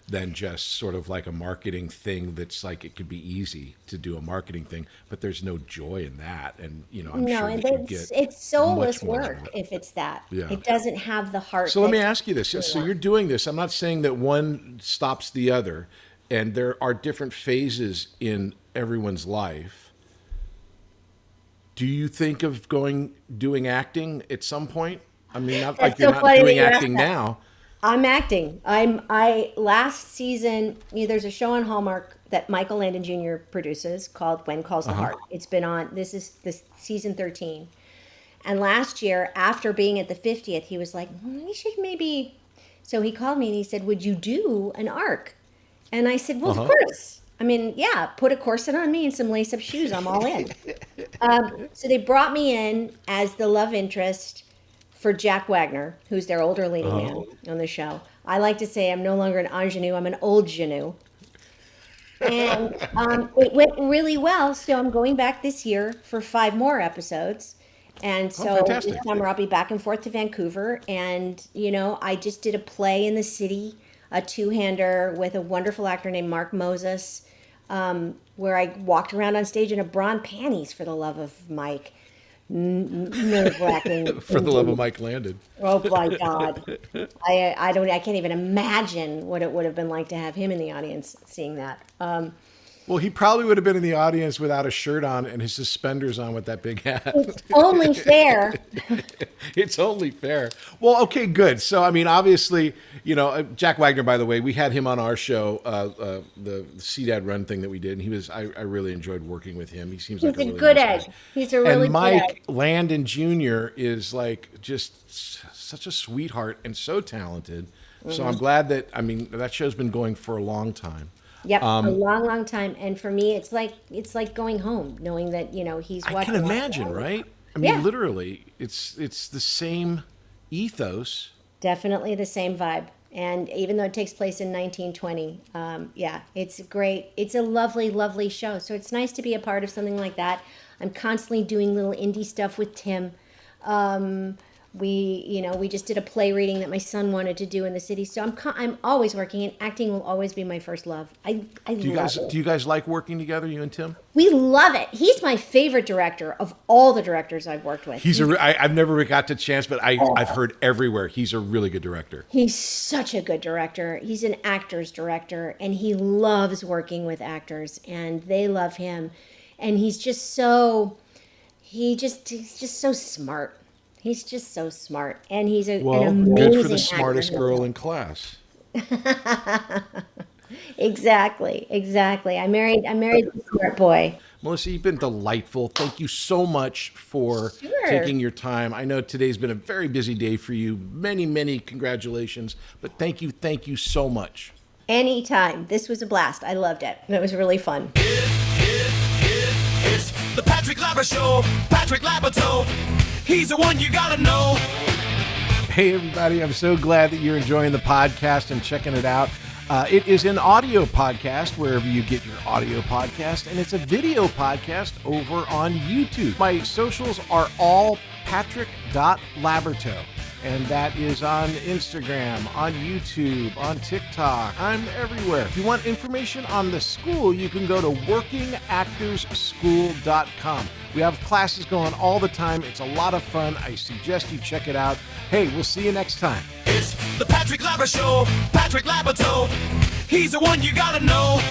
Speaker 3: than just sort of like a marketing thing that's like it could be easy to do a marketing thing, but there's no joy in that. And, you know, I'm sure that you get
Speaker 4: it's soulless
Speaker 3: much more
Speaker 4: work if it's that.
Speaker 3: Yeah.
Speaker 4: It doesn't have the heart.
Speaker 3: So let me ask you this. So you're doing this. I'm not saying that one stops the other, and there are different phases in everyone's life. Do you think of doing acting at some point? I mean, not like you're not doing acting now.
Speaker 4: I'm acting. I last season, there's a show on Hallmark that Michael Landon Jr. produces called When Calls the Heart. It's been on, this is season 13. And last year, after being at the 50th, he was like, we should maybe, so he called me and he said, would you do an arc? And I said, well, of course. I mean, yeah, put a corset on me and some lace-up shoes. I'm all in. So they brought me in as the love interest for Jack Wagner, who's their older leading man on the show. I like to say I'm no longer an ingenue, I'm an old genou. And it went really well, so I'm going back this year for 5 more episodes. And so this summer I'll be back and forth to Vancouver. And, you know, I just did a play in the city, a 2-hander with a wonderful actor named Mark Moses, where I walked around on stage in a bra and panties for the love of Mike. Nerve-wracking.
Speaker 3: For the love of Mike Landon.
Speaker 4: Oh my God, I can't even imagine what it would have been like to have him in the audience seeing that.
Speaker 3: Well, he probably would have been in the audience without a shirt on and his suspenders on with that big hat.
Speaker 4: It's only fair.
Speaker 3: It's only fair. Well, okay, good. So, I mean, obviously, you know, Jack Wagner, by the way, we had him on our show, the C-Dad Run thing that we did, and I really enjoyed working with him. He seems like a really
Speaker 4: good
Speaker 3: nice
Speaker 4: egg.
Speaker 3: guy.
Speaker 4: He's a really
Speaker 3: good egg. And Mike
Speaker 4: Landon
Speaker 3: Jr. is like just such a sweetheart and so talented. So I'm glad that, I mean, that show's been going for a long time.
Speaker 4: Yep, a long, long time. And for me, it's like going home, knowing that, you know, he's watching.
Speaker 3: I can imagine, right? I mean, literally, it's the same ethos.
Speaker 4: Definitely the same vibe. And even though it takes place in 1920, it's great. It's a lovely, lovely show. So it's nice to be a part of something like that. I'm constantly doing little indie stuff with Tim. We just did a play reading that my son wanted to do in the city. So I'm always working, and acting will always be my first love. I love it.
Speaker 3: Do you guys like working together, you and Tim?
Speaker 4: We love it. He's my favorite director of all the directors I've worked with.
Speaker 3: I've never got the chance, but I've heard everywhere he's a really good director.
Speaker 4: He's such a good director. He's an actor's director, and he loves working with actors, and they love him. And he's just so smart. He's just so smart, and he's an amazing
Speaker 3: good for the
Speaker 4: actor.
Speaker 3: smartest girl in class.
Speaker 4: Exactly. I married a smart boy.
Speaker 3: Melissa, you've been delightful. Thank you so much for taking your time. I know today's been a very busy day for you. Many, many congratulations, but thank you so much.
Speaker 4: Anytime. This was a blast. I loved it. It was really fun.
Speaker 5: It's the Patrick Labyorteaux Show. Patrick Labyorteaux. He's the one you gotta know.
Speaker 3: Hey, everybody. I'm so glad that you're enjoying the podcast and checking it out. It is an audio podcast wherever you get your audio podcast, and it's a video podcast over on YouTube. My socials are all patrick.labyorteaux, and that is on Instagram, on YouTube, on TikTok. I'm everywhere. If you want information on the school, you can go to workingactorsschool.com. We have classes going all the time. It's a lot of fun. I suggest you check it out. Hey, we'll see you next time.
Speaker 5: It's the Patrick Labyorteaux Show. Patrick Labyorteaux. He's the one you gotta know.